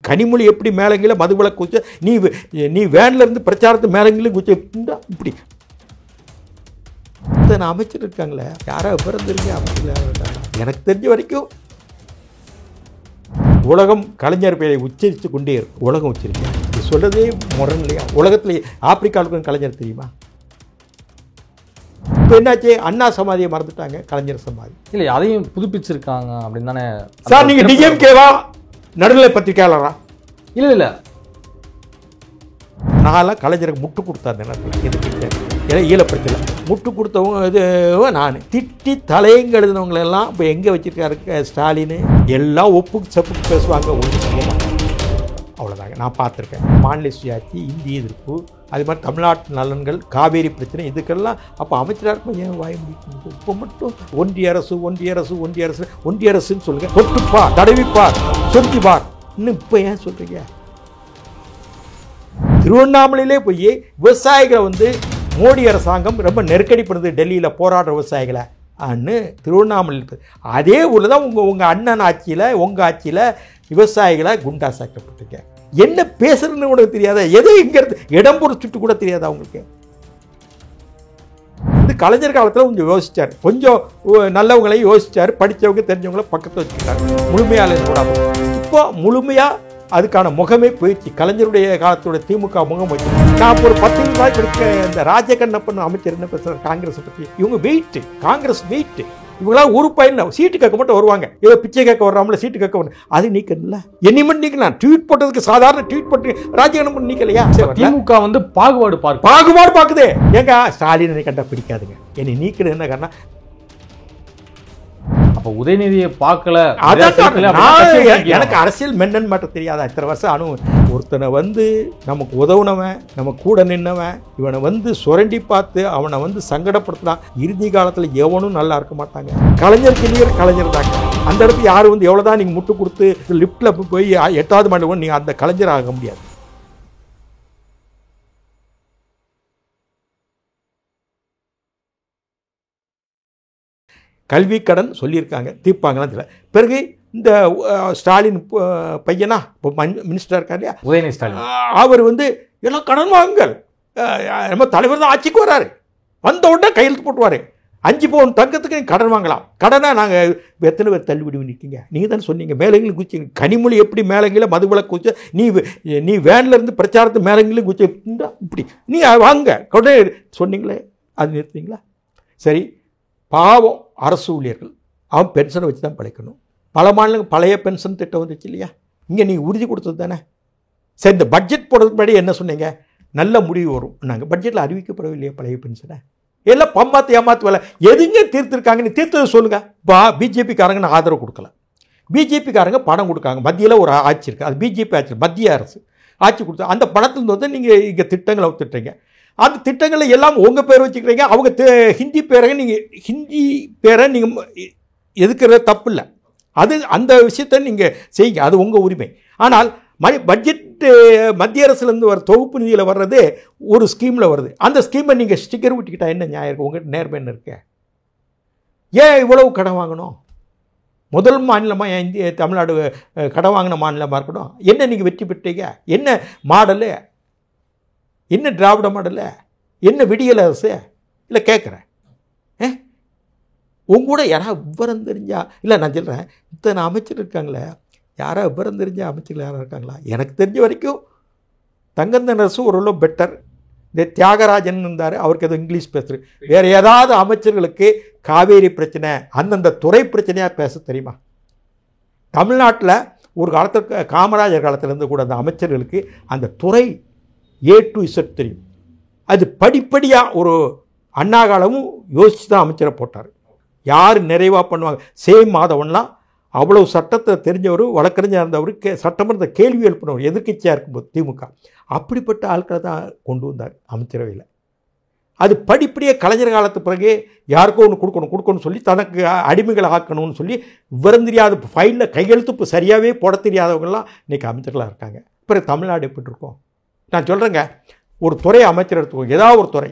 கனிமொழி எப்படி மேலங்கில மதுவிலக்கு குச்ச நீ வேன்ல இருந்து பிரச்சாரத்து மேலங்கிலும் குச்ச இப்படி இத்தனை அமைச்சர் இருக்காங்களே, யாரா பிறந்திருக்கீங்க அமைச்சர்? எனக்கு தெரிஞ்ச வரைக்கும் உலகம் கலைஞர் பெயரை உச்சரித்து கொண்டே இருக்கும். உலகம் உச்சரிக்க இது சொல்றதே முரண் இல்லையா? உலகத்தில் ஆப்பிரிக்காவுக்கும் கலைஞர் தெரியுமா? இப்போ என்னாச்சு, அண்ணா சமாதியை மறந்துட்டாங்க, கலைஞர் சமாதி இல்லை, அதையும் புதுப்பிச்சிருக்காங்க அப்படின்னு தானே சார். நீங்க டிஎம்கேவா நடுநிலை பத்திரிகையாளரா? இல்லை இல்லை, நான்லாம் கலைஞருக்கு முட்டு கொடுத்தா நேரத்தில் எதுக்கு ஏன்னா ஈழப்படத்தில் முட்டு கொடுத்தவங்க இது நான் திட்டி தலையங்க எழுதினவங்களெல்லாம் இப்போ எங்கே வச்சுருக்காரு ஸ்டாலின்? எல்லாம் ஒப்புக்கு சப்புக்கு பேசுவாங்க, ஒன்று செய்ய மாட்டாங்க. அவ்வளோதாங்க நான் பார்த்துருக்கேன். மாநில சுயாட்சி, இந்திய எதிர்ப்பு, அது மாதிரி தமிழ்நாட்டு நலன்கள், காவேரி பிரச்சனை, இதுக்கெல்லாம் அப்போ அமைச்சராக இருக்கும் ஏன் வாய முடியும்? இப்போ மட்டும் ஒன்றிய அரசு ஒன்றிய அரசு ஒன்றிய அரசு ஒன்றிய அரசுன்னு சொல்லுங்கள். தொட்டுப்பார், தடவிப்பார், சொந்திப்பார், இன்னும் இப்போ ஏன் சொல்கிறீங்க? திருவண்ணாமலையிலே போய் விவசாயிகளை மோடி அரசாங்கம் ரொம்ப நெருக்கடி பண்ணுது, டெல்லியில் போராடுற விவசாயிகளை அன்னு திருவண்ணாமலையில். அதே ஊரில் தான் உங்கள் அண்ணன் ஆட்சியில், உங்கள் ஆட்சியில் விவசாயிகளை குண்டாசாக்கப்பட்டிருக்க. என்ன பேசுறதுன்னு கூட தெரியாத, எது இங்கிறது இடம் பொருள் சுட்டு கூட தெரியாதா உங்களுக்கு? இது கலைஞர் காலத்தில் கொஞ்சம் யோசிச்சார், கொஞ்சம் நல்லவங்களையும் யோசிச்சார், படித்தவங்க தெரிஞ்சவங்கள பக்கத்தில் வச்சுக்கிட்டாரு, முழுமையாளர் கூட. இப்போ முழுமையாக அதுக்கான முகமே போயிடுச்சு. கலைஞருடைய காலத்தோட திமுக முகம் வச்சு நான் ஒரு 10 நிமிஷம் படிக்க இந்த ராஜகண்ணப்பன் அமைச்சர் என்ன பேசுகிறார் காங்கிரஸை பற்றி? இவங்க வெயிட்டு, காங்கிரஸ் வெயிட்டு, இவங்களாம் ஒரு பையன் சீட்டு கேட்க மட்டும் வருவாங்க, ஏதோ பிச்சை கேட்க வர்றாமல சீட்டு கேட்க வரும். அது நீக்கல, என்னை மட்டும் நீக்கலாம். ட்வீட் போட்டதுக்கு சாதாரண ட்வீட் போட்டு ராஜகண்ணப்பன் நீக்கலையா? திமுக பாகுபாடு பார்க்குதே. ஏங்க ஸ்டாலினை கண்டா பிடிக்காதுங்க, என்னை நீக்கணும் என்ன காரணம்? அப்போ உதயநிதியை பார்க்கல. எனக்கு அரசியல் மென்னன் மட்டும் தெரியாதா? இத்தனை வருஷம் ஒருத்தனை நமக்கு உதவுனவன், நம்ம கூட நின்னவன், இவனை சுரண்டி பார்த்து அவனை சங்கடப்படுத்தினான். இறுதி காலத்தில் எவனும் நல்லா இருக்க மாட்டாங்க. கலைஞர் கிளியர் கலைஞர் தாங்க. அந்த இடத்துல யாரும் எவ்வளோதான் நீங்கள் முட்டு கொடுத்து லிஃப்டில் போய் 8வது மாடி நீங்கள் அந்த கலைஞர் ஆக முடியாது. கல்வி கடன் சொல்லியிருக்காங்க, தீர்ப்பாங்கலாம் தெரியல. பிறகு இந்த ஸ்டாலின் பையனா இப்போ மினிஸ்டர் இருக்கார் இல்லையா, உதயநிதி ஸ்டாலின், அவர் எல்லாம் கடன் வாங்குங்கள், நம்ம தலைவர் தான் ஆட்சிக்கு வராரு, வந்த உடனே கையெழுத்து போட்டுவார், 5 பவுன் தங்கத்துக்கு கடன் வாங்கலாம். கடனை நாங்கள் எத்தனை பேர் தள்ளுபடி பண்ணியிருக்கீங்க? நீங்கள் தானே சொன்னீங்க. மேலங்கிலும் குச்சி கனிமொழி எப்படி மேலங்கில மதுவிலக்கு குச்ச நீ வேன்ல இருந்து பிரச்சாரத்து மேலங்கிலும் குச்சி இப்படி நீ வாங்க கொண்டே சொன்னீங்களே, அது நிறுத்துறீங்களா? சரி, பாவம் அரசு ஊழியர்கள், அவன் பென்ஷனை வச்சு தான் பழைக்கணும். பல மாநிலங்கள் பழைய பென்ஷன் திட்டம் வந்துச்சு இல்லையா? இங்கே நீங்கள் உறுதி கொடுத்தது தானே. சரி, இந்த பட்ஜெட் போடுறதுக்கு முன்னாடி என்ன சொன்னீங்க? நல்ல முடிவு வரும் நாங்கள். பட்ஜெட்டில் அறிவிக்கப்படவில்லையே பழைய பென்ஷனை. எல்லாம் பம்பாத்து ஏமாத்து வேலை. எதுங்க தீர்த்துருக்காங்கன்னு தீர்த்ததை சொல்லுங்கள். பிஜேபிக்காரங்க நான் ஆதரவு கொடுக்கல, பிஜேபிக்காரங்க பணம் கொடுக்காங்க. மத்தியில் ஒரு ஆட்சி இருக்குது, அது பிஜேபி ஆட்சி, மத்திய அரசு ஆட்சி கொடுத்தா அந்த பணத்துலேருந்து நீங்கள் இங்கே திட்டங்களை திட்டுறீங்க. அந்த திட்டங்களில் எல்லாம் உங்கள் பேர் வச்சுக்கிறீங்க, அவங்க ஹிந்தி பேரை நீங்கள் ஹிந்தி பேரை நீங்கள் எதுக்கிறது தப்பு இல்லை, அது அந்த விஷயத்தை நீங்கள் செய்யுங்க, அது உங்கள் உரிமை. ஆனால் பட்ஜெட்டு மத்திய அரசுலேருந்து வர தொகுப்பு நிதியில் வர்றது ஒரு ஸ்கீமில் வருது, அந்த ஸ்கீமை நீங்கள் ஸ்டிக்கர் விட்டுக்கிட்டா என்ன நியாயம் இருக்குது? உங்கள்கிட்ட நேர்மை என்ன இருக்கு? ஏன் இவ்வளவு கடன் வாங்கணும்? முதல் மாநிலமாக இந்திய தமிழ்நாடு கடன் வாங்கின மாநிலமாக இருக்கணும். என்ன நீங்கள் வெற்றி பெற்றீங்க? என்ன மாடலு? என்ன திராவிட மாடல? என்ன விடியல் அரசு? இல்லை கேட்குறேன், உங்கூட யாராவது விவரம் தெரிஞ்சா? இல்லை நான் சொல்கிறேன், இத்தனை அமைச்சர் இருக்காங்களே, யாராவது விவரம் தெரிஞ்ச அமைச்சர்கள் யாராவது இருக்காங்களா? எனக்கு தெரிஞ்ச வரைக்கும் தங்கந்தன் அரசு ஓரளவு பெட்டர். இந்த தியாகராஜன் இருந்தார், அவருக்கு எதுவும் இங்கிலீஷ் பேசுகிறது. வேறு ஏதாவது அமைச்சர்களுக்கு காவேரி பிரச்சனை அந்தந்த துறை பிரச்சனையாக பேச தெரியுமா? தமிழ்நாட்டில் ஒரு காலத்துக்கு காமராஜர் காலத்திலேருந்து கூட அந்த அமைச்சர்களுக்கு அந்த துறை A to Z தெரியும். அது படிப்படியாக ஒரு அண்ணா காலமும் யோசித்து தான் அமைச்சரை போட்டார். யார் நிறைவாக பண்ணுவாங்க? சேம் மாதவன்லாம் அவ்வளோ சட்டத்தை தெரிஞ்சவர், வழக்கறிஞர் இருந்தவர், சட்டமன்றத்தை கேள்வி எழுப்பினவர் எதிர்க்கட்சியாக இருக்கும்போது திமுக. அப்படிப்பட்ட ஆட்களை தான் கொண்டு வந்தார் அமைச்சரவையில். அது படிப்படியாக கலைஞர் காலத்து பிறகு யாருக்கோ ஒன்று கொடுக்கணும்னு சொல்லி தனக்கு அடிமைகளை ஆக்கணும்னு சொல்லி விவரம் தெரியாத ஃபைலில் கையெழுத்து இப்போ சரியாகவே போட தெரியாதவங்கெல்லாம் இன்றைக்கி அமைச்சர்களாக இருக்காங்க. பிறகு தமிழ்நாடு எப்படி இருக்கும்? நான் சொல்கிறேங்க, ஒரு துறை அமைச்சர் எடுத்துக்கோங்க, ஏதாவது ஒரு துறை.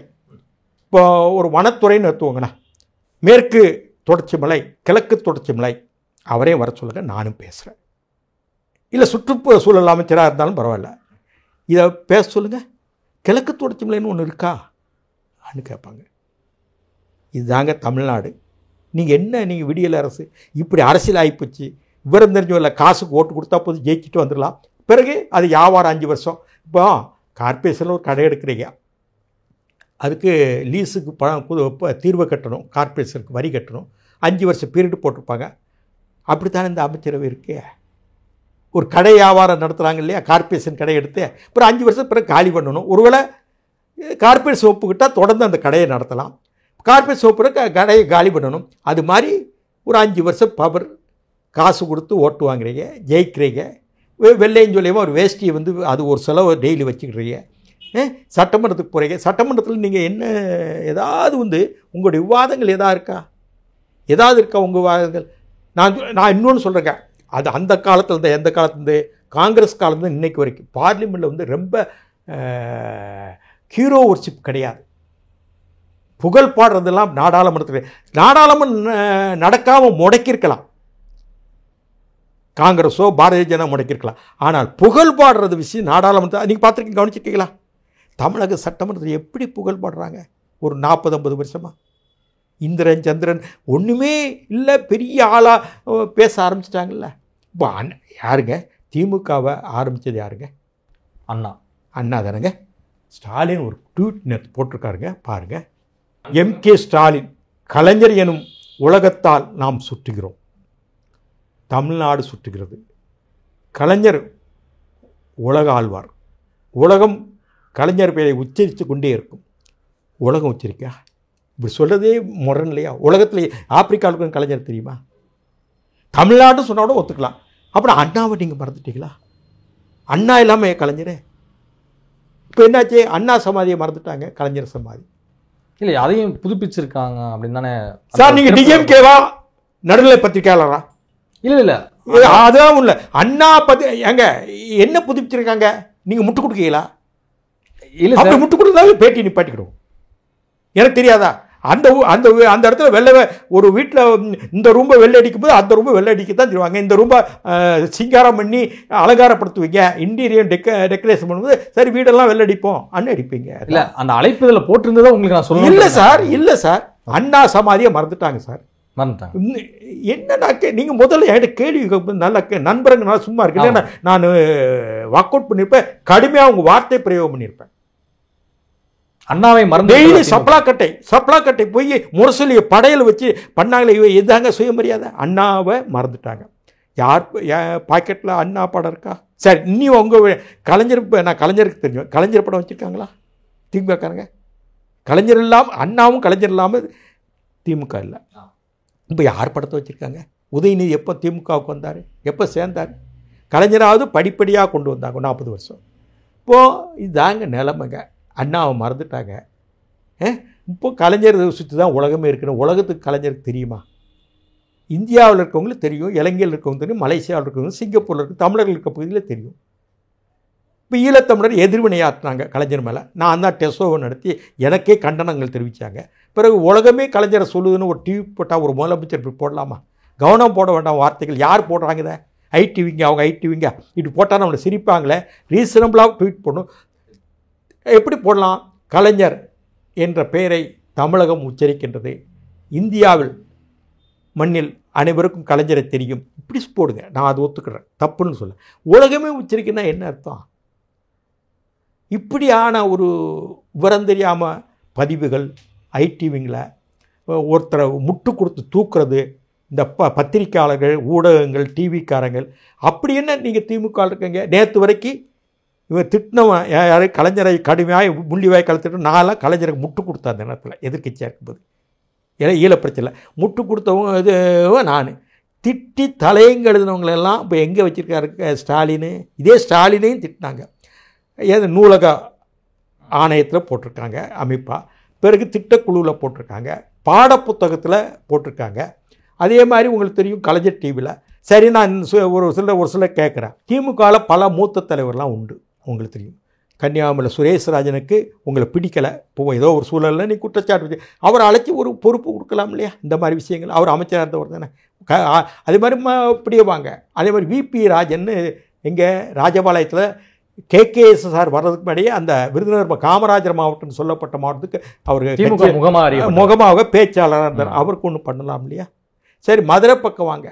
இப்போ ஒரு வனத்துறைன்னு எடுத்துவோங்கண்ணா, மேற்கு தொடர்ச்சி மலை, கிழக்கு தொடர்ச்சி மலை, அவரே வர சொல்லுங்க, நானும் பேசுகிறேன். இல்லை சுற்றுப்புற சூழல் அமைச்சராக இருந்தாலும் பரவாயில்ல, இதை பேச சொல்லுங்கள். கிழக்கு தொடர்ச்சி மலைன்னு ஒன்று இருக்கா அப்படின்னு கேட்பாங்க. இதுதாங்க தமிழ்நாடு. நீங்கள் விடியல் அரசு இப்படி அரசியல் ஆகிப்போச்சு. விவரம் தெரிஞ்சவங்கள காசுக்கு ஓட்டு கொடுத்தா போது ஜெயிச்சுட்டு வந்துடலாம். பிறகு அது வியாபாரம் 5 வருஷம். இப்போ கார்பரேஷனில் ஒரு கடை எடுக்கிறீங்க, அதுக்கு லீஸுக்கு பணம் தீர்வை கட்டணும், கார்பரேஷனுக்கு வரி கட்டணும், 5 வருஷம் பீரியடு போட்டிருப்பாங்க. அப்படித்தானே இந்த அமைச்சரவை இருக்கு. ஒரு கடை வியாபாரம் நடத்துகிறாங்க இல்லையா, கார்பரேஷன் கடை எடுத்து அப்புறம் 5 வருஷம் பிறகு காலி பண்ணணும். ஒருவேளை கார்பரேஷன் ஒப்புக்கிட்டால் தொடர்ந்து அந்த கடையை நடத்தலாம், கார்பரேஷன் ஒப்புக்கிட்ட கடையை காலி பண்ணணும். அது மாதிரி ஒரு 5 வருஷம் பவர் காசு கொடுத்து ஓட்டு வாங்குறீங்க, ஜெயிக்கிறீங்க. வெள்ளையும் சொல்லியமாக ஒரு வேஷ்டியை அது ஒரு செலவு டெய்லி வச்சுக்கிறீங்க. சட்டமன்றத்துக்கு போகிறீங்க, சட்டமன்றத்தில் நீங்கள் என்ன ஏதாவது உங்களுடைய விவாதங்கள் ஏதாவது இருக்கா உங்கள் விவாதங்கள்? நான் இன்னொன்று சொல்கிறேங்க, அது அந்த காலத்தில் எந்த காலத்துலேருந்து காங்கிரஸ் காலத்துலேருந்து இன்றைக்கு வரைக்கும் பார்லிமெண்ட்டில் ரொம்ப ஹீரோ ஒர்ஷிப் கிடையாது. புகழ் பாடுறதெல்லாம் நாடாளுமன்றம் நடக்காமல் முடக்கியிருக்கலாம், காங்கிரஸோ பாரதிய ஜனதா முடக்கியிருக்கலாம். ஆனால் புகழ் பாடுறது விஷயம் நாடாளுமன்றத்தை நீங்கள் பார்த்துருக்கீங்க, கவனிச்சிருக்கீங்களா? தமிழக சட்டமன்றத்தில் எப்படி புகழ் பாடுறாங்க ஒரு 40-50 வருஷமாக. இந்திரன் சந்திரன் ஒன்றுமே இல்லை, பெரிய ஆளாக பேச ஆரம்பிச்சிட்டாங்கல்ல. இப்போ யாருங்க திமுகவை ஆரம்பித்தது? யாருங்க? அண்ணா தானேங்க. ஸ்டாலின் ஒரு ட்வீட் நேற்று போட்டிருக்காருங்க, பாருங்கள். MK ஸ்டாலின், கலைஞர் எனும் உலகத்தால் நாம் சுற்றுகிறோம், தமிழ்நாடு சுற்றுகிறது. கலைஞர் உலக ஆழ்வார், உலகம் கலைஞர் பெயரை உச்சரித்து கொண்டே இருக்கும். உலகம் உச்சரிக்கா? இப்படி சொல்கிறதே முரண் இல்லையா? உலகத்தில் ஆப்பிரிக்காவுக்கு கலைஞர் தெரியுமா? தமிழ்நாடு சொன்னோட ஒத்துக்கலாம். அப்புறம் அண்ணாவை நீங்கள் மறந்துட்டீங்களா? அண்ணா இல்லாமல் கலைஞரே. இப்போ என்னாச்சு? அண்ணா சமாதியை மறந்துட்டாங்க, கலைஞர் சமாதி. இல்லை, அதையும் புதுப்பிச்சிருக்காங்க அப்படின்னு தானே சார். நீங்கள் டிஎம்கேவா நடுநிலை பத்திரிகையாளரா? இல்லை, அதான் இல்லை. அண்ணா எங்க என்ன புதுப்பிச்சிருக்காங்க? நீங்கள் முட்டு கொடுக்கீங்களா? இல்லை, அப்படி முட்டு கொடுத்தாவே பேட்டி நிப்பாட்டிக்கிடும். எனக்கு தெரியாதா? அந்த அந்த இடத்துல ஒரு வீட்டில் இந்த ரூம்பை வெள்ளை அடிக்கும் போது அந்த ரூம்பை வெள்ளை அடிக்க தான் தருவாங்க. இந்த ரூம்பை சிங்காரம் பண்ணி அலங்காரப்படுத்துவீங்க, இன்டீரியர் டெக்கரேஷன் பண்ணும்போது சரி வீடெல்லாம் வெள்ளை அடிப்போம் அண்ணன் அடிப்பீங்க. இல்லை, அந்த அழைப்புதல போட்டிருந்ததா உங்களுக்கு நான் சொல்லுவேன். இல்லை சார், அண்ணா சமாதியை மறந்துட்டாங்க சார். என்னன்னா நீங்கள் முதல்ல என்கிட்ட கேள்வி நல்ல நண்பருங்க, நான் சும்மா இருக்கேன். நான் வாக் அவுட் பண்ணியிருப்பேன், கடுமையாக உங்கள் வார்த்தை பிரயோகம் பண்ணியிருப்பேன். அண்ணாவை மறந்து டெய்லி சப்ளாக்கட்டை போய் முரசொலியை படையல் வச்சு பண்ணாங்களே, எதாங்க சுயமரியாதை? அண்ணாவை மறந்துட்டாங்க. யார் பாக்கெட்டில் அண்ணா படம் இருக்கா? சரி, இன்னும் உங்கள் கலைஞர், நான் கலைஞருக்கு தெரிஞ்சேன், கலைஞர் படம் வச்சுருக்காங்களா திமுகக்காரங்க? கலைஞர் இல்லாமல், அண்ணாவும் கலைஞர் இல்லாமல் திமுக இல்லை. இப்போ யார் படத்தை வச்சுருக்காங்க? உதயநிதி எப்போ திமுகவுக்கு வந்தார், எப்போ சேர்ந்தார்? கலைஞராவது படிப்படியாக கொண்டு வந்தாங்க 40 வருஷம். இப்போது இதுதாங்க நிலைமைங்க. அண்ணாவை மறந்துட்டாங்க. இப்போ கலைஞர் சுற்றி தான் உலகமே இருக்குன்னு உலகத்துக்கு கலைஞருக்கு தெரியுமா? இந்தியாவில் இருக்கவங்களுக்கு தெரியும், இலங்கையில் இருக்கவங்க தெரியும், மலேசியாவில் இருக்கவங்க, சிங்கப்பூரில் இருக்க தமிழர்கள் இருக்க பகுதியில் தெரியும். இப்போ ஈழத்தமிழர் எதிர்வினையாற்றினாங்க கலைஞர் மேலே. நான் தான் டெஸ்டோவை நடத்தி எனக்கே கண்டனங்கள் தெரிவித்தாங்க. பிறகு உலகமே கலைஞரை சொல்லுதுன்னு ஒரு டிவி போட்டால் ஒரு முதலமைச்சர் இப்படி போடலாமா? கவனம் போட வேண்டாம் வார்த்தைகள். யார் போடுறாங்க இதை? ஐடிவிங்க, அவங்க ஐடிவிங்க இப்படி போட்டால் நம்மளை சிரிப்பாங்களே. ரீசனபிளாக ட்வீட் பண்ணணும். எப்படி போடலாம்? கலைஞர் என்ற பெயரை தமிழகம் உச்சரிக்கின்றது, இந்தியாவில் மண்ணில் அனைவருக்கும் கலைஞரை தெரியும், இப்படி போடுங்க. நான் அதை ஒத்துக்கிறேன், தப்புன்னு சொல்ல. உலகமே உச்சரிக்கன்னா என்ன அர்த்தம்? இப்படியான ஒரு விவரம் தெரியாமல் பதிவுகள் ஐடிவிங்கில் ஒருத்தரை முட்டு கொடுத்து தூக்குறது, இந்த பத்திரிக்கையாளர்கள், ஊடகங்கள், டிவிக்காரங்கள். அப்படி என்ன நீங்கள் திமுக இருக்கீங்க? நேற்று வரைக்கும் இவன் திட்டினவன் யார்? கலைஞரை கடுமையாக முள்ளிவாய் கலத்திட்டு நான்லாம் கலைஞருக்கு முட்டு கொடுத்தேன் அந்த நேரத்தில் எதிர்கட்சியாக இருக்கும்போது. ஏன்னா ஈழப்பிரச்சனை முட்டு கொடுத்தவங்க இது நான் திட்டி தலையங்க எழுதினவங்களெல்லாம் இப்போ எங்கே வச்சுருக்காரு ஸ்டாலின்? இதே ஸ்டாலினையும் திட்டினாங்க. ஏது நூலக ஆணையத்தில் போட்டிருக்காங்க அமைப்பாக, பிறகு திட்டக்குழுவில் போட்டிருக்காங்க, பாடப்புத்தகத்தில் போட்டிருக்காங்க. அதே மாதிரி உங்களுக்கு தெரியும் கலைஞர் டிவியில். சரி, நான் ஒரு சில கேட்குறேன். திமுகவில் பல மூத்த தலைவர்லாம் உண்டு, உங்களுக்கு தெரியும். கன்னியாகுமரியில் சுரேஷ்ராஜனுக்கு உங்களை பிடிக்கலை, இப்போ ஏதோ ஒரு சூழலில் நீ குற்றச்சாட்டு வச்சு அவரை அழைச்சி ஒரு பொறுப்பு கொடுக்கலாம் இல்லையா? இந்த மாதிரி விஷயங்கள் அவர் அமைச்சராக இருந்தவர் தானே. அதே மாதிரி இப்படியே வாங்க. அதே மாதிரி விபி ராஜன்னு எங்கே ராஜபாளையத்தில் KKSSR வர்றதுக்கு முன்னாடியே அந்த விருதுநகர் காமராஜர் மாவட்டம் சொல்லப்பட்ட மாவட்டத்துக்கு திமுக அவர் முகமாக பேச்சாளராக இருந்தார். அவருக்கு ஒன்று பண்ணலாம் இல்லையா? சரி, மதுரை பக்கம் வாங்க.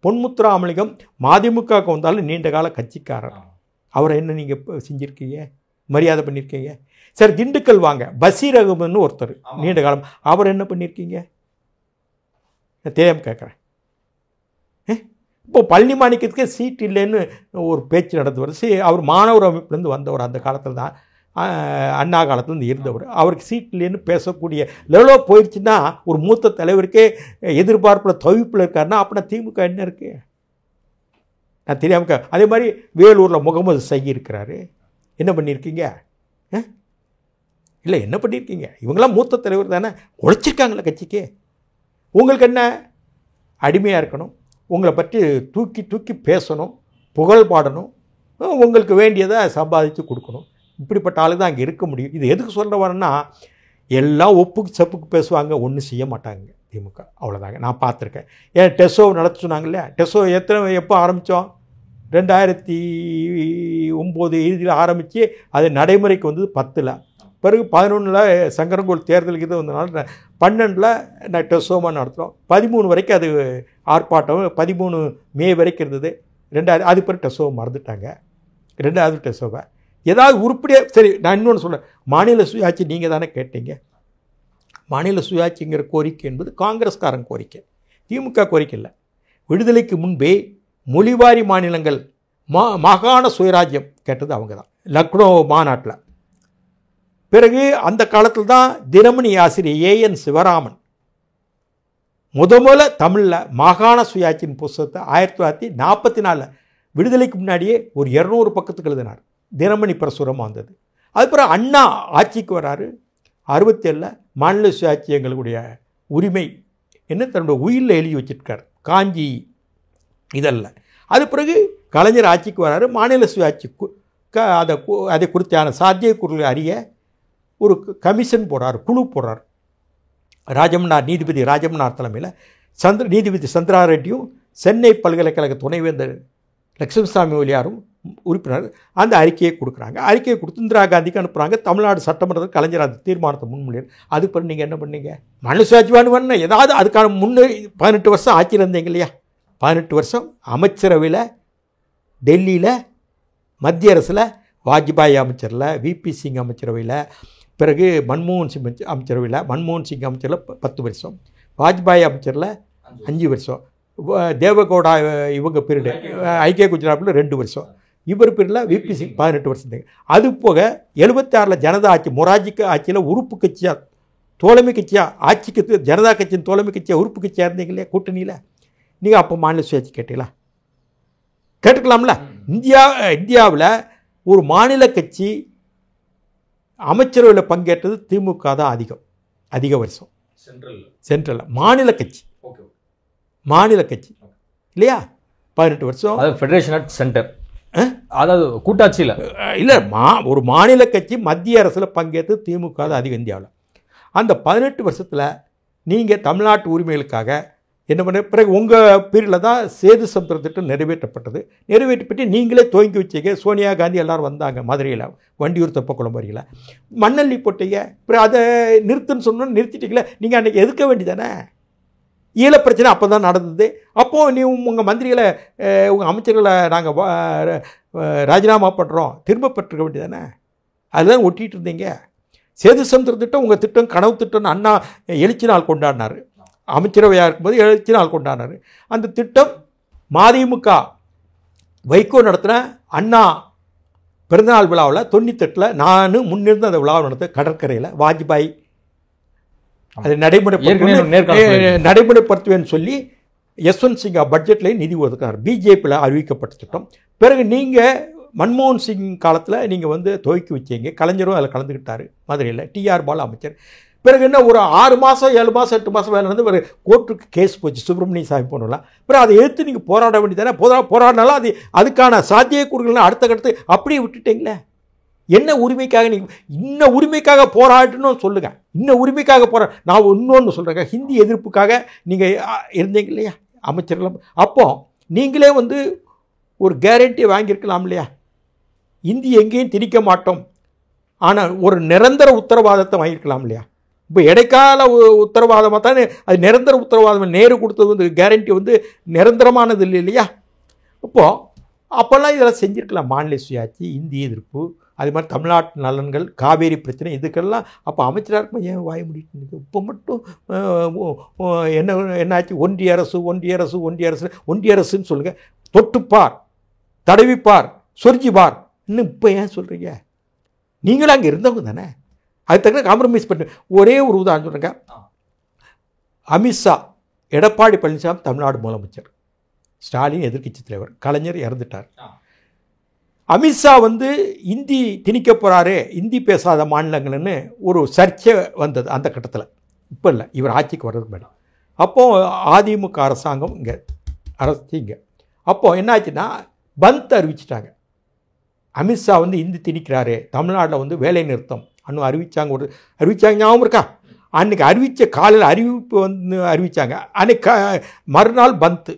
பொன்முத்துராமலிங்கம் மதிமுகவுக்கு வந்தாலும் நீண்ட கால கட்சிக்காரர். அவரை என்ன நீங்கள் செஞ்சுருக்கீங்க, மரியாதை பண்ணியிருக்கீங்க? சரி, திண்டுக்கல் வாங்க. பஷீர் அகமதுன்னு ஒருத்தர் நீண்ட காலம், அவர் என்ன பண்ணியிருக்கீங்க? தேவையம் கேட்குறேன். இப்போ பழனி மாணிக்கத்துக்கு சீட் இல்லைன்னு ஒரு பேச்சு நடந்து வருது. அவர் மாணவர் அமைப்புலேருந்து வந்தவர், அந்த காலத்தில் தான் அண்ணா காலத்துலேருந்து இருந்தவர். அவருக்கு சீட் இல்லைன்னு பேசக்கூடிய லெவலோ போயிடுச்சுன்னா ஒரு மூத்த தலைவருக்கே எதிர்பார்ப்பில் தவிப்பில் இருக்காருன்னா அப்படின்னா திமுக என்ன இருக்குது? நான் தெரியாமல். அதே மாதிரி வேலூரில் முகமது சையி இருக்கிறாரு. என்ன பண்ணியிருக்கீங்க? இல்லை, என்ன பண்ணியிருக்கீங்க? இவங்களாம் மூத்த தலைவர் தானே, உழைச்சிருக்காங்களே கட்சிக்கு. உங்களுக்கு என்ன அடிமையாக இருக்கணும், உங்களை பற்றி தூக்கி தூக்கி பேசணும், புகழ் பாடணும், உங்களுக்கு வேண்டியதை சம்பாதிச்சு கொடுக்கணும். இப்படிப்பட்ட ஆளு தான் அங்கே இருக்க முடியும். இது எதுக்கு சொல்ல வரேன்னா, எல்லாம் ஒப்புக்கு சப்புக்கு பேசுவாங்க, ஒன்றும் செய்ய மாட்டாங்க திமுக. அவ்வளோதாங்க, நான் பார்த்துருக்கேன். ஏன் டெஸ்ஸோ நடத்த சொன்னாங்க இல்லையா? டெஸ்ஸோ எப்போ ஆரம்பித்தோம்? 2009 இறுதியில் ஆரம்பித்து அது நடைமுறைக்கு வந்தது 10ல். பிறகு 11ல் சங்கரங்கோல் தேர்தலுக்கு இது வந்ததுனால 12ல் நான் டெஸ்ஸோமா நடத்துகிறோம். 13 வரைக்கும் அது ஆர்ப்பாட்டம், 13 மே வரைக்கும் இருந்தது. 2000 அது பிறகு டெஸ்ஸோவை மறந்துட்டாங்க. 2வது டெஸ்ஸோவை ஏதாவது உருப்படியாக. சரி, நான் இன்னொன்று சொல்கிறேன். மாநில சுயாட்சி நீங்கள் தானே கேட்டீங்க. மாநில சுயாட்சிங்கிற கோரிக்கை என்பது காங்கிரஸ்காரன் கோரிக்கை, திமுக கோரிக்கை இல்லை. விடுதலைக்கு முன்பே மொழிவாரி மாநிலங்கள் மாகாண சுயராஜ்யம் கேட்டது அவங்க தான், லக்னோ மாநாட்டில். பிறகு அந்த காலத்தில் தான் தினமணி ஆசிரியர் AN சிவராமன் முதல்ல தமிழில் மாகாண சுயாட்சியின் புஸ்தகத்தை 1944 விடுதலைக்கு முன்னாடியே ஒரு 200 பக்கத்துக்கு எழுதினார். தினமணி பிரசுரமாக வந்தது. அதுக்கப்புறம் அண்ணா ஆட்சிக்கு வராரு. 67ல் மாநில சுயாட்சி எங்களுடைய உரிமை என்ன தன்னுடைய உயிரில் எழுதி வச்சிருக்கார், காஞ்சி இதல்ல. அது பிறகு கலைஞர் ஆட்சிக்கு வராரு. மாநில சுயாட்சி அதை குறித்தான சாத்தியக்கூறுகளை அறிய ஒரு கமிஷன் போடுறார், குழு போடுறார். நீதிபதி ராஜமன்னார் தலைமையில் நீதிபதி சந்திரா ரெட்டியும் சென்னை பல்கலைக்கழக துணைவேந்தர் லட்சுமிசாமி ஒலியாரும் உறுப்பினர் அந்த அறிக்கையை கொடுக்குறாங்க. அறிக்கையை கொடுத்து இந்திரா காந்திக்கு அனுப்புகிறாங்க. தமிழ்நாடு சட்டமன்றத்தில் கலைஞர் அந்த தீர்மானத்தை முன்மொழியார். அது பிறகு நீங்கள் என்ன பண்ணீங்க? மாநில சுயாட்சி வேணும் ஏதாவது அதுக்கான 18 வருஷம் ஆட்சியில் இருந்தீங்க இல்லையா? 18 வருஷம் அமைச்சரவையில், டெல்லியில், மத்திய அரசில் வாஜ்பாய் அமைச்சரில், VP சிங் அமைச்சரவையில், பிறகு மன்மோகன் சிங் அமைச்சரவையில், மன்மோகன் சிங் அமைச்சரில் 10 வருஷம், வாஜ்பாய் அமைச்சரில் 5 வருஷம், தேவகவுடா இவங்க பீரியடு ஐக்கிய குஜராத்தில் 2 வருஷம், இவர் பீரியடில் VP சிங் 18 வருஷம். அது போக 76ல் ஜனதா ஆட்சி, மொராஜிக்கு ஆட்சியில் உறுப்பு கட்சியாக தோழமை கட்சியாக ஆட்சிக்கு ஜனதா கட்சியின் தோழமை கட்சியாக உறுப்பு கட்சியாக இருந்தீங்க இல்லையா கூட்டணியில்? நீங்கள் அப்போ மாநில சுயாட்சி கேட்டீங்களா? கேட்டுக்கலாம்ல. இந்தியாவில் ஒரு மாநில கட்சி அமைச்சரவையில் பங்கேற்றது திமுக தான் அதிக வருஷம். சென்ட்ரல் மாநில கட்சி இல்லையா? 18 வருஷம். ஃபெடரேஷன் சென்டர், அதாவது கூட்டாட்சியில் இல்லை, ஒரு மாநில கட்சி மத்திய அரசில் பங்கேற்று திமுக தான் அதிகம் இந்தியாவில். அந்த 18 வருஷத்தில் நீங்கள் தமிழ்நாட்டு உரிமைகளுக்காக என்ன பண்ண? பிறகு உங்கள் பீரியடில் தான் சேது சமுத்திர திட்டம் நிறைவேற்றப்பட்டது. நிறைவேற்றப்பட்டு நீங்களே துவங்கி வச்சீங்க. சோனியா காந்தி எல்லோரும் வந்தாங்க மதுரையில், வண்டியூர் தெப்பக்குளம் வரையில் மண்ணள்ளி போட்டீங்க. அப்புறம் அதை நிறுத்துன்னு சொன்னோன்னு நிறுத்திட்டீங்களே. நீங்கள் அன்றைக்கி எதுக்க வேண்டியதானே? ஈழ பிரச்சனை அப்போ தான் நடந்தது. அப்போது நீ உங்கள் மந்திரிகளை, உங்கள் அமைச்சர்களை நாங்கள் ராஜினாமா பண்ணுறோம், திரும்ப பெற்றுக்க வேண்டியதானே? அதுதான் ஒட்டிகிட்டு இருந்தீங்க. சேது சமுத்திர திட்டம் உங்கள் திட்டம் கனவு திட்டம்னு அண்ணா எழுச்சி நாள் கொண்டாடினார். அமைச்சரவையாக இருக்கும்போது எழுச்சி நாள் கொண்டாடினார். அந்த திட்டம் மதிமுக வைகோ நடத்தின அண்ணா பிறந்தநாள் விழாவில் 98ல் நான் முன்னிருந்து அந்த விழாவை நடத்த கடற்கரையில் வாஜ்பாய் அதை நடைமுறைப்படுத்துவேன்னு சொல்லி யஸ்வந்த் சிங்கா பட்ஜெட்லேயே நிதி ஒதுக்கினார். பிஜேபியில் அறிவிக்கப்பட்ட திட்டம். பிறகு நீங்கள் மன்மோகன் சிங் காலத்தில் நீங்கள் துவக்கி வச்சீங்க. கலைஞரும் அதில் கலந்துக்கிட்டார் மதுரையில், TR பாலு அமைச்சர். பிறகு என்ன ஒரு 6 மாதம் 7 மாதம் 8 மாதம் வேலை நடந்து ஒரு கோர்ட்டுக்கு கேஸ் போச்சு, சுப்பிரமணிய சாமி போனலாம். பிறகு அதை எடுத்து நீங்கள் போராட வேண்டியதானே? போராடினாலும் அதுக்கான சாத்தியக்கூறுகள்லாம் அடுத்த கட்டத்து அப்படியே விட்டுட்டீங்களே. என்ன உரிமைக்காக நீங்கள் இன்னும் உரிமைக்காக போராடணும்னு சொல்லுங்கள். இன்னும் உரிமைக்காக நான் இன்னொன்று சொல்கிறேங்க, ஹிந்தி எதிர்ப்புக்காக நீங்கள் இருந்தீங்க இல்லையா அமைச்சர்கள்? அப்போ நீங்களே ஒரு கேரண்டியை வாங்கியிருக்கலாம் இல்லையா? இந்தி எங்கேயும் திணிக்க மாட்டோம், ஆனால் ஒரு நிரந்தர உத்தரவாதத்தை வாங்கியிருக்கலாம் இல்லையா? இப்போ இடைக்கால உத்தரவாதமாக தானே அது நிரந்தர உத்தரவாதம். நேரு கொடுத்தது வந்து கேரண்டி வந்து நிரந்தரமானது இல்லை இல்லையா? இப்போது அப்போல்லாம் இதெல்லாம் செஞ்சுருக்கலாம். மாநில சுயாட்சி, இந்திய எதிர்ப்பு, அது மாதிரி தமிழ்நாட்டு நலன்கள், காவேரி பிரச்சனை, இதுக்கெல்லாம் அப்போ அமைச்சராக இருக்கும் ஏன் வாய முடிட்டு. இப்போ மட்டும் என்னாச்சு, ஒன்றிய அரசு ஒன்றிய அரசு ஒன்றிய அரசு ஒன்றிய அரசுன்னு சொல்லுங்கள். தொட்டுப்பார், தடவிப்பார், சொரிஞ்சிப்பார், இன்னும் இப்போ ஏன் சொல்கிறீங்க? நீங்களும் அங்கே இருந்தவங்க தானே, அது தக்க காம்ப்ரமைஸ் பண்ணு. ஒரே ஒரு உதாரணம் சொல்கிறேங்க. அமித்ஷா, எடப்பாடி பழனிசாமி தமிழ்நாடு முதலமைச்சர், ஸ்டாலின் எதிர்க்கட்சி தலைவர், கலைஞர் இறந்துட்டார். அமித்ஷா வந்து இந்தி திணிக்க போகிறாரு, இந்தி பேசாத மாநிலங்கள்னு ஒரு சர்ச்சை வந்தது அந்த கட்டத்தில். இப்போ இல்லை, இவர் ஆட்சிக்கு வர்றதுக்கு மேடம். அப்போது அதிமுக அரசாங்கம் இங்கே அரசு இங்கே அப்போது என்னாச்சுன்னா பந்த் அறிவிச்சிட்டாங்க. அமித்ஷா வந்து இந்தி திணிக்கிறாரு, தமிழ்நாட்டில் வந்து வேலை நிறுத்தம் அன்னும் அறிவிச்சாங்க ஞாபகம் இருக்கா? அன்றைக்கி அறிவித்த காலையில் அறிவிப்பு வந்து அறிவித்தாங்க. அன்றைக்கி மறுநாள் பந்து.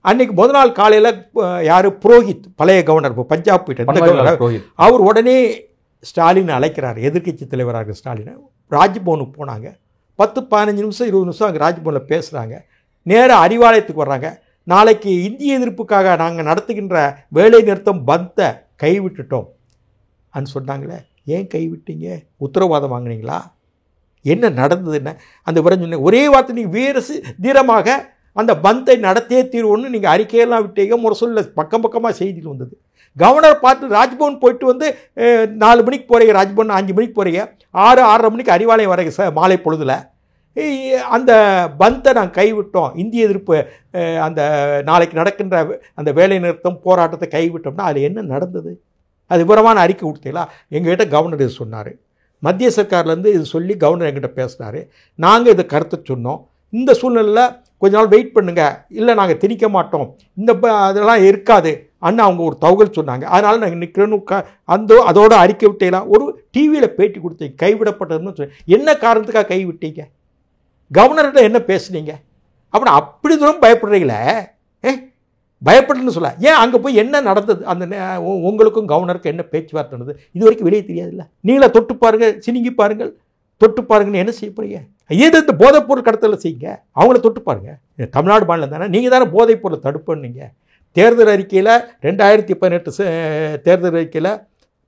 அன்றைக்கி முதல் நாள் காலையில் யார், புரோஹித், பழைய கவர்னர், இப்போ பஞ்சாப் போயிட்டு அவர் உடனே ஸ்டாலின் அழைக்கிறார், எதிர்க்கட்சி தலைவராக இருக்கிற ஸ்டாலினை. ராஜ்பவனுக்கு போனாங்க. 10-15 நிமிஷம் 20 நிமிஷம் அங்கே ராஜ்பவனில் பேசுகிறாங்க. நேராக அறிவாலயத்துக்கு வர்றாங்க. நாளைக்கு இந்திய எதிர்ப்புக்காக நாங்கள் நடத்துகின்ற வேலை நிறுத்தம் பந்தை கைவிட்டுட்டோம் அன்னு சொன்னாங்களே. ஏன் கைவிட்டீங்க? உத்தரவாதம் வாங்கினீங்களா? என்ன நடந்தது? என்ன அந்த விவரம் சொன்னீங்க. ஒரே வார்த்தை, நீங்கள் வேறு தீரமாக அந்த பந்தை நடத்தியே தீர்வுன்னு நீங்கள் அறிக்கையெல்லாம் விட்டீங்க. முரசொல்ல பக்கம் பக்கமாக செய்திகள் வந்தது. கவர்னர் பார்த்து ராஜ்பவன் போயிட்டு வந்து 4 மணிக்கு போகிறீங்க, ராஜ்பவன் 5 மணிக்கு போகிறீங்க, 6-6:30 மணிக்கு அறிவாலயம் வரீங்க மாலை பொழுதில். அந்த பந்தை நாங்கள் கைவிட்டோம், இந்திய எதிர்ப்பு அந்த நாளைக்கு நடக்கின்ற அந்த வேலை நிறுத்தம் போராட்டத்தை கைவிட்டோம்னா அதில் என்ன நடந்தது? அது விவரமான அறிக்கை கொடுத்தீங்களா? எங்ககிட்ட கவர்னர் இது சொன்னார். மத்திய சர்க்கார்லேருந்து இது சொல்லி கவர்னர் எங்கிட்ட பேசினார். நாங்கள் இதை கருத்தை சொன்னோம். இந்த சூழ்நிலையில் கொஞ்ச நாள் வெயிட் பண்ணுங்கள், இல்லை நாங்கள் திணிக்க மாட்டோம், இந்த அதெல்லாம் இருக்காது அண்ணா அவங்க ஒரு தகவல் சொன்னாங்க. அதனால் நாங்கள் நிற்கிறோன்னு அதோட அறிக்கை விட்டீங்களா? ஒரு டிவியில் பேட்டி கொடுத்தீங்க, கைவிடப்பட்டதுன்னு சொல்லி. என்ன காரணத்துக்காக கைவிட்டீங்க? கவர்னர்கிட்ட என்ன பேசுனீங்க? அப்புறம் அப்படி தூரம் பயப்படுறீங்களே, பயப்படுன்னு சொல்ல. ஏன் அங்கே போய் என்ன நடந்தது? அந்த உங்களுக்கும் கவர்னருக்கும் என்ன பேச்சுவார்த்தை நடந்தது? இது வரைக்கும் வெளியே தெரியாதுல்ல. நீங்களா தொட்டு பாருங்கள், சினிங்கி பாருங்கள், தொட்டு பாருங்கன்னு என்ன செய்ய போறீங்க? ஏதோ இந்த போதைப்பொருள் கடத்தலில் செய்யுங்க, அவங்கள தொட்டு பாருங்கள். தமிழ்நாடு மாநிலம் தானே, நீங்கள் தானே போதைப்பொருளை தடுப்புன்னீங்க. தேர்தல் அறிக்கையில் 2018 தேர்தல் அறிக்கையில்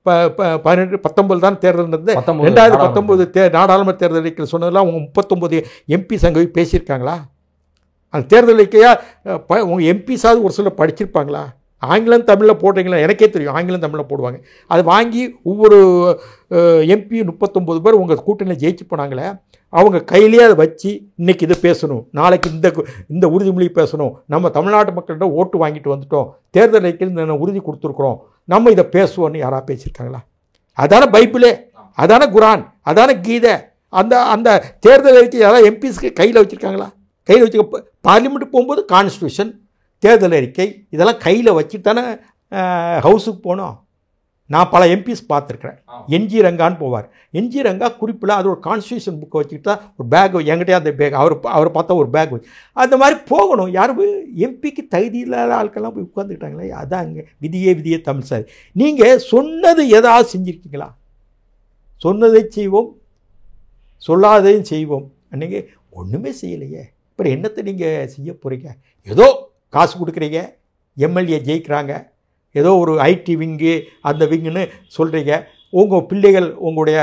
19 தான் தேர்தல் நடந்தது. 2019 நாடாளுமன்ற தேர்தல் அறிக்கையில் சொன்னதெல்லாம் உங்கள் 39 எம்பி சங்கவி பேசியிருக்காங்களா? அந்த தேர்தல் அறிக்கையாக உங்கள் எம்பிஸாவது ஒரு சிலர் படிச்சிருப்பாங்களா? ஆங்கிலம் தமிழில் போடுறீங்களா? எனக்கே தெரியும், ஆங்கிலம் தமிழில் போடுவாங்க. அது வாங்கி ஒவ்வொரு எம்பி 39 பேர் உங்கள் கூட்டணியில் ஜெயிச்சு போனாங்களே, அவங்க கையிலேயே அதை வச்சு இன்றைக்கி இதை பேசணும், நாளைக்கு இந்த உறுதிமொழி பேசணும், நம்ம தமிழ்நாட்டு மக்கள்கிட்ட ஓட்டு வாங்கிட்டு வந்துட்டோம், தேர்தல் அறிக்கையில் உறுதி கொடுத்துருக்குறோம், நம்ம இதை பேசுவோன்னு யாராவது பேசியிருக்காங்களா? அதான பைபிளே, அதான குரான், அதான கீதை. அந்த தேர்தல் அறிக்கை யாராவது எம்பிஸ்க்கு கையில் வச்சுருக்காங்களா? கையில் வச்சுக்க. பார்லிமெண்ட்டு போகும்போது கான்ஸ்டியூஷன், தேர்தல் அறிக்கை இதெல்லாம் கையில் வச்சுட்டு தானே ஹவுஸுக்கு போனோம். நான் பல எம்பிஸ் பார்த்துருக்குறேன். என்ஜி ரங்கான்னு போவார். என்ஜி ரங்கா குறிப்பில் அது ஒரு கான்ஸ்டியூஷன் புக்கை வச்சுக்கிட்டு தான் ஒரு பேக், என்கிட்டே அந்த பேக், அவரை பார்த்தா ஒரு பேக் வச்சு அந்த மாதிரி போகணும். யாரும் எம்பிக்கு தகுதி இல்லாத ஆட்கள்லாம் போய் உட்காந்துக்கிட்டாங்களே, அதான் அங்கே விதியே தமிழ் சார். நீங்கள் சொன்னது ஏதாவது செஞ்சுருக்கீங்களா? சொன்னதை செய்வோம், சொல்லாதையும் செய்வோம். அன்றைக்கி ஒன்றுமே செய்யலையே. இப்போ என்னத்தை நீங்கள் செய்ய போகிறீங்க? ஏதோ காசு கொடுக்குறீங்க, எம்எல்ஏ ஜெயிக்கிறாங்க, ஏதோ ஒரு ஐடி விங்கு அந்த விங்குன்னு சொல்கிறீங்க. உங்கள் பிள்ளைகள், உங்களுடைய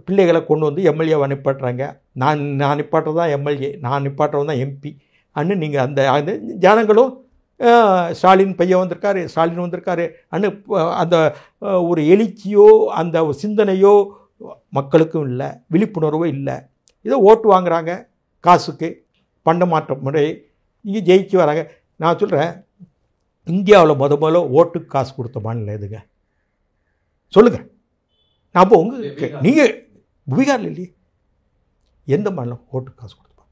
பிள்ளைகளை கொண்டு வந்து எம்எல்ஏவை நிப்பாட்டுறாங்க. நான் நிப்பாட்டுறது தான் எம்எல்ஏ, நான் நிப்பாட்டுறது தான் எம்பி அன்னு நீங்கள் அந்த ஜனங்களும் ஸ்டாலின் பையன் வந்திருக்காரு, ஸ்டாலின் வந்திருக்காரு அன்னு அந்த ஒரு எழுச்சியோ அந்த சிந்தனையோ மக்களுக்கும் இல்லை, விழிப்புணர்வோ இல்லை. ஏதோ ஓட்டு வாங்குகிறாங்க காசுக்கு, பண்டமாற்ற முறை, இங்கே ஜெயிச்சு வராங்க. நான் சொல்கிறேன், இந்தியாவில் முதல்ல ஓட்டுக்கு காசு கொடுத்த மாநிலம் எதுங்க சொல்லுங்கள்? நான் அப்போ நீங்கள் பீகாரில் இல்லையே, எந்த மாநிலம் ஓட்டுக்கு காசு கொடுத்துப்பாங்க?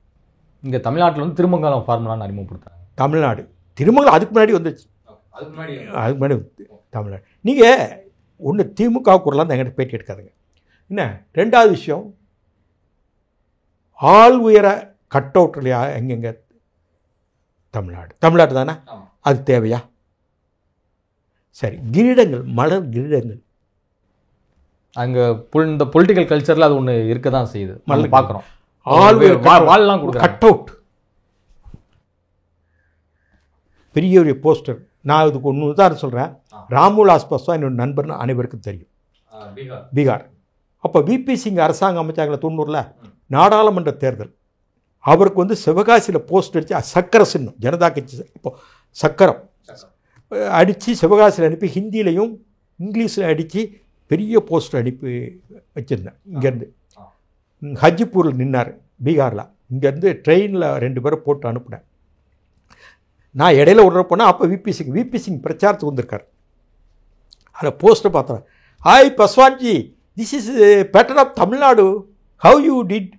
இங்கே தமிழ்நாட்டில் வந்து திருமங்கலம் ஃபார்முலான்னு அறிமுகப்படுத்துறாங்க. தமிழ்நாடு திருமங்கலம் அதுக்கு முன்னாடி வந்துச்சு, அதுக்கு முன்னாடி தமிழ்நாடு. நீங்கள் ஒன்று திமுக குரலாம் தான் எங்கிட்ட பேட்டி எடுக்காதுங்க. என்ன ரெண்டாவது விஷயம், ஆள் உயர கட் அவுட் இல்லையா எங்கெங்க? தமிழ்நாடு தானே, அது தேவையா? சரி, கிரீடங்கள், மலர் கிரீடங்கள் அங்கே இந்த பொலிட்டிக்கல் கல்ச்சரில் அது ஒன்று இருக்க தான் செய்யுது. மலர் பார்க்குறோம். வால்லாம் கொடுக்குறாங்க. கட் அவுட், பெரிய ஒரு போஸ்டர். நான் இதுக்கு ஒன்று உதாரணம் சொல்கிறேன். ராம்விலாஸ் பாஸ்வான் என்னோட நண்பர்னு அனைவருக்கும் தெரியும், பீகார். அப்போ விபி சிங் அரசாங்கம் அமைச்சாங்களே 90ல் நாடாளுமன்ற தேர்தல். அவருக்கு வந்து சிவகாசியில் போஸ்ட் அடித்து சக்கர சின்னம், ஜனதா கட்சி இப்போ சக்கரம் அடித்து சிவகாசியில் அனுப்பி ஹிந்திலையும் இங்கிலீஷில் அடித்து பெரிய போஸ்டர் அனுப்பி வச்சுருந்தேன். இங்கேருந்து ஹஜ்பூரில் நின்னார் பீகாரில். இங்கேருந்து ட்ரெயினில் 2 பேரை போட்டு அனுப்புனேன். நான் இடையில விட்ற போனால் அப்போ விபி சிங் பிரச்சாரத்துக்கு வந்திருக்கார். அதில் போஸ்ட்டை பார்த்தேன். Hi Paswan ji, this is pattern of Tamil Nadu, how you did.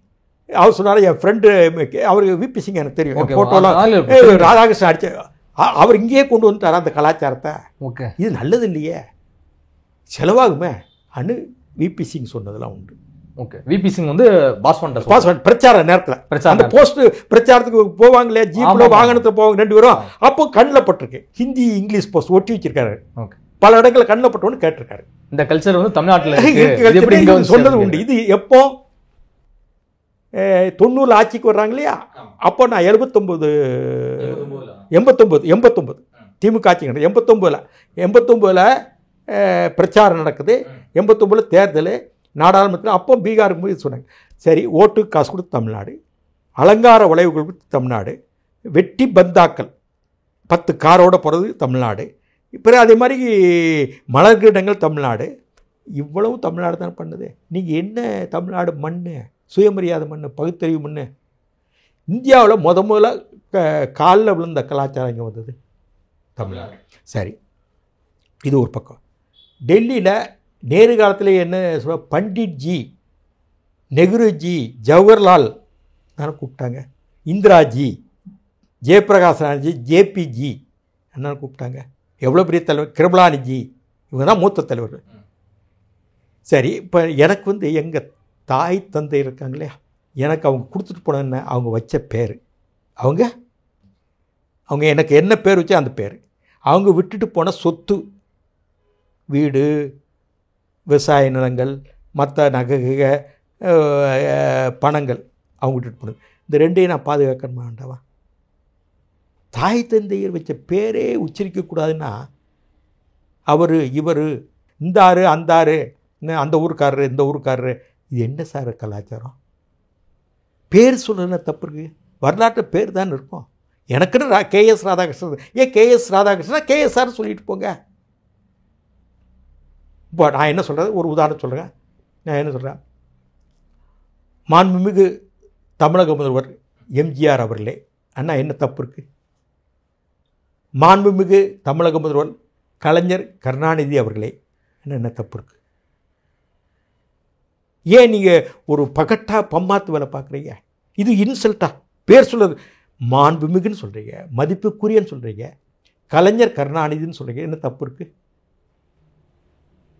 அவர் சொன்னார், என் ஃப்ரெண்டு, அவருக்கு விபி சிங் எனக்கு தெரியும், ஃபோட்டோலாம் ராதாகிருஷ்ணன் அடிச்சு அவர் இங்கேயே கொண்டு வந்துட்டார் அந்த கலாச்சாரத்தை. ஓகே, இது நல்லது இல்லையே, செலவாகுமே அனு விபி சிங் சொன்னதெல்லாம் உண்டு. ஓகே, விபி சிங் வந்து பாஸ்வான் பிரச்சார நேரத்தில் அந்த போஸ்ட் பிரச்சாரத்துக்கு போவாங்க இல்லையா, ஜீப்பில் வாகனத்தில் போவாங்க 2 பேரும். அப்போ கண்ணில் பட்டிருக்கு ஹிந்தி இங்கிலீஷ் போஸ்ட் ஒட்டி வச்சிருக்காரு. ஓகே, பல இடங்களில் கண்ணில் பட்டோன்னு கேட்டிருக்காரு. இந்த கல்ச்சர் வந்து தமிழ்நாட்டில் சொன்னது உண்டு. இது எப்போ 90 ஆட்சிக்கு வர்றாங்க இல்லையா, அப்போ நான் 89 திமுக ஆட்சி கிடையாது. 89ல் பிரச்சாரம் நடக்குது, 89ல் தேர்தல் நாடாளுமன்றத்தில். அப்போ பீகாருக்கு போய் சொன்னாங்க, சரி ஓட்டுக்கு காசு கொடுத்து தமிழ்நாடு, அலங்கார வளைவுகள் கொடுத்து தமிழ்நாடு, வெட்டி பந்தாக்கள் 10 காரோடு போகிறது தமிழ்நாடு, இப்போ அதே மாதிரி மலர் கிரீடங்கள் தமிழ்நாடு. இவ்வளவு தமிழ்நாடு தான் பண்ணுது. நீங்கள் என்ன தமிழ்நாடு மண், சுயமரியாதை மண், பகுத்தறிவு மண். இந்தியாவில் முதல்ல காலில் விழுந்த கலாச்சாரம் இங்கே வந்தது தமிழ்நாடு. சரி, இது ஒரு பக்கம். டெல்லியில் நேரு காலத்தில் என்ன சொல்ல, பண்டிட்ஜி, நெஹ்ருஜி, ஜவஹர்லால் தானே கூப்பிட்டாங்க, இந்திராஜி, ஜெயபிரகாஷ் நாராயணஜி, ஜேபிஜி என்னன்னு கூப்பிட்டாங்க. எவ்வளோ பெரிய தலைவர், கிருபலானிஜி, இவங்க தான் மூத்த தலைவர். சரி, இப்போ எனக்கு வந்து எங்கள் தாய் தந்தை இருக்காங்க இல்லையா, எனக்கு அவங்க கொடுத்துட்டு போன அவங்க வச்ச பேர், அவங்க எனக்கு என்ன பேர் வச்சா அந்த பேர், அவங்க விட்டுட்டு போன சொத்து, வீடு, விவசாய நிலங்கள், மற்ற நகை, பணங்கள் அவங்க விட்டுட்டு போனது. இந்த 2ஐயும் நான் பாதுகாக்கணுமா வேண்டாவா? தாய் தந்தையர் வச்ச பேரே உச்சரிக்கக்கூடாதுன்னா அவர் இவர் இந்த ஆறு அந்த ஆறு, அந்த ஊருக்காரரு இந்த ஊருக்காரரு, இது என்ன சார் கலாச்சாரம்? பேர் சொல்லல தப்பு இருக்குது, வரலாற்று பேர் தான் இருக்கும். எனக்குன்னு KS Radhakrishnan, KS Radhakrishnan KSR சொல்லிட்டு போங்க. இப்போ நான் என்ன சொல்கிறது, ஒரு உதாரணம் சொல்கிறேன். நான் என்ன சொல்கிறேன், மாண்புமிகு தமிழக முதல்வர் எம்ஜிஆர் அவர்களே, அண்ணா என்ன தப்பு இருக்குது? மாண்புமிகு தமிழக முதல்வர் கலைஞர் கருணாநிதி அவர்களே, என்ன தப்பு இருக்குது? ஏன் நீங்கள் ஒரு பகட்டா பம்மாத்து வேலை பார்க்குறீங்க? இது இன்சல்ட்டா? பேர் சொல்கிறது மாண்புமிகுன்னு சொல்கிறீங்க, மதிப்புக்குரியன்னு சொல்கிறீங்க, கலைஞர் கருணாநிதின்னு சொல்கிறீங்க, என்ன தப்பு இருக்குது?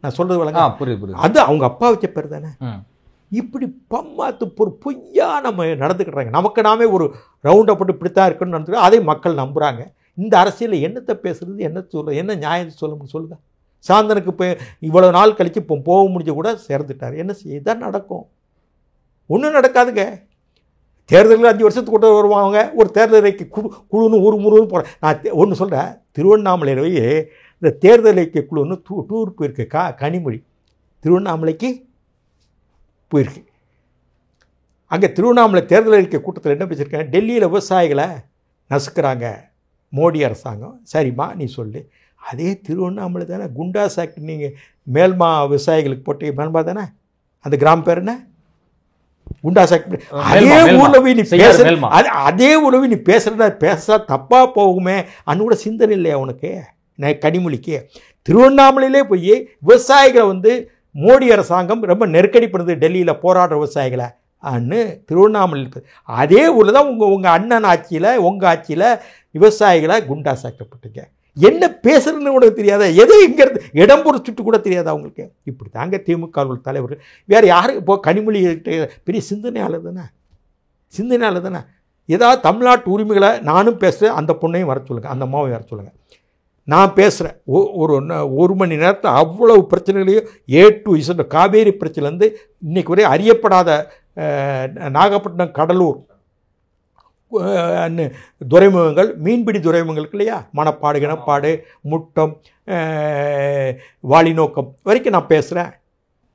நான் சொல்கிறது வழங்க புரியுது. அது அவங்க அப்பா வச்ச பேர் தானே. இப்படி பம்மாத்து ஒரு பொய்யா நம்ம நடந்துக்கிட்டாங்க. நமக்கு நாமே ஒரு ரவுண்டை போட்டு இப்படித்தான் இருக்குன்னு நடந்துக்கிறோம். அதை மக்கள் நம்புகிறாங்க. இந்த அரசியலில் என்னத்தை பேசுகிறது, என்ன சொல்கிறது, என்ன நியாயம் சொல்ல சொல்லுங்கள். சாந்தனுக்கு இப்போ இவ்வளோ நாள் கழித்து இப்போ போக முடிஞ்ச கூட சேர்ந்துட்டார். என்ன செய்ய, இதான் நடக்கும். ஒன்றும் நடக்காதுங்க. தேர்தலில் 5 வருஷத்துக்கு கூட வருவாங்க. ஒரு தேர்தலைக்கு குழுன்னு ஒரு முருகன்னு போகிறேன். நான் ஒன்று சொல்கிறேன், திருவண்ணாமலையில் போய் இந்த தேர்தல் ஐக்கிய குழுன்னு டூர் போயிருக்கு. கனிமொழி திருவண்ணாமலைக்கு போயிருக்கு. அங்கே திருவண்ணாமலை தேர்தல் அறிக்கை கூட்டத்தில் என்ன பேசியிருக்காங்க, டெல்லியில் விவசாயிகளை நசுக்கிறாங்க மோடி அரசாங்கம். சரிம்மா நீ சொல்லு. அதே திருவண்ணாமலை தானே குண்டாஸ் ஆக்ட் நீங்கள் மேல்மா விவசாயிகளுக்கு போட்டு, மேல்மா தானே அந்த கிராம பேர் என்ன, குண்டாஸ் ஆக்ட். அதே ஊர்ல நீ பேச, அதே ஊர்ல நீ பேசுறதா பேச தப்பா போகுமே அன்னு கூட சிந்தனை இல்லையா உனக்கு? கனிமொழிக்கு திருவண்ணாமலையிலே போய் விவசாயிகளை வந்து மோடி அரசாங்கம் ரொம்ப நெருக்கடி பண்ணுது, டெல்லியில் போராடுற விவசாயிகளை அன்னு திருவண்ணாமலை இருக்குது. அதே ஊரில் தான் உங்கள் அண்ணன் ஆட்சியில், உங்கள் ஆட்சியில் விவசாயிகளை குண்டாஸ் ஆக்கப்பட்டுங்க. என்ன பேசுறதுன்னு கூட தெரியாத, எதை இங்கேருந்து இடம் பொறுத்துட்டு கூட தெரியாது அவங்களுக்கு. இப்படி தாங்க திமுக தலைவர். வேறு யாரும் இப்போ கனிமொழி பெரிய சிந்தனையாளர் தானே. ஏதாவது தமிழ்நாட்டு உரிமைகளை நானும் பேசுகிறேன், அந்த பொண்ணையும் வர சொல்லுங்கள், அந்த அம்மாவையும் வர சொல்லுங்கள். நான் பேசுகிறேன் ஒரு மணி நேரத்தில் அவ்வளவு பிரச்சனைகளையும் A to Z, காவேரி பிரச்சனைலேருந்து இன்றைக்கு வரை அறியப்படாத நாகப்பட்டினம், கடலூர் துறைமுகங்கள், மீன்பிடி துறைமுகங்களுக்கு இல்லையா, மணப்பாடு, கிணப்பாடு, முட்டம், வாலிநோக்கம் வரைக்கும் நான் பேசுகிறேன்.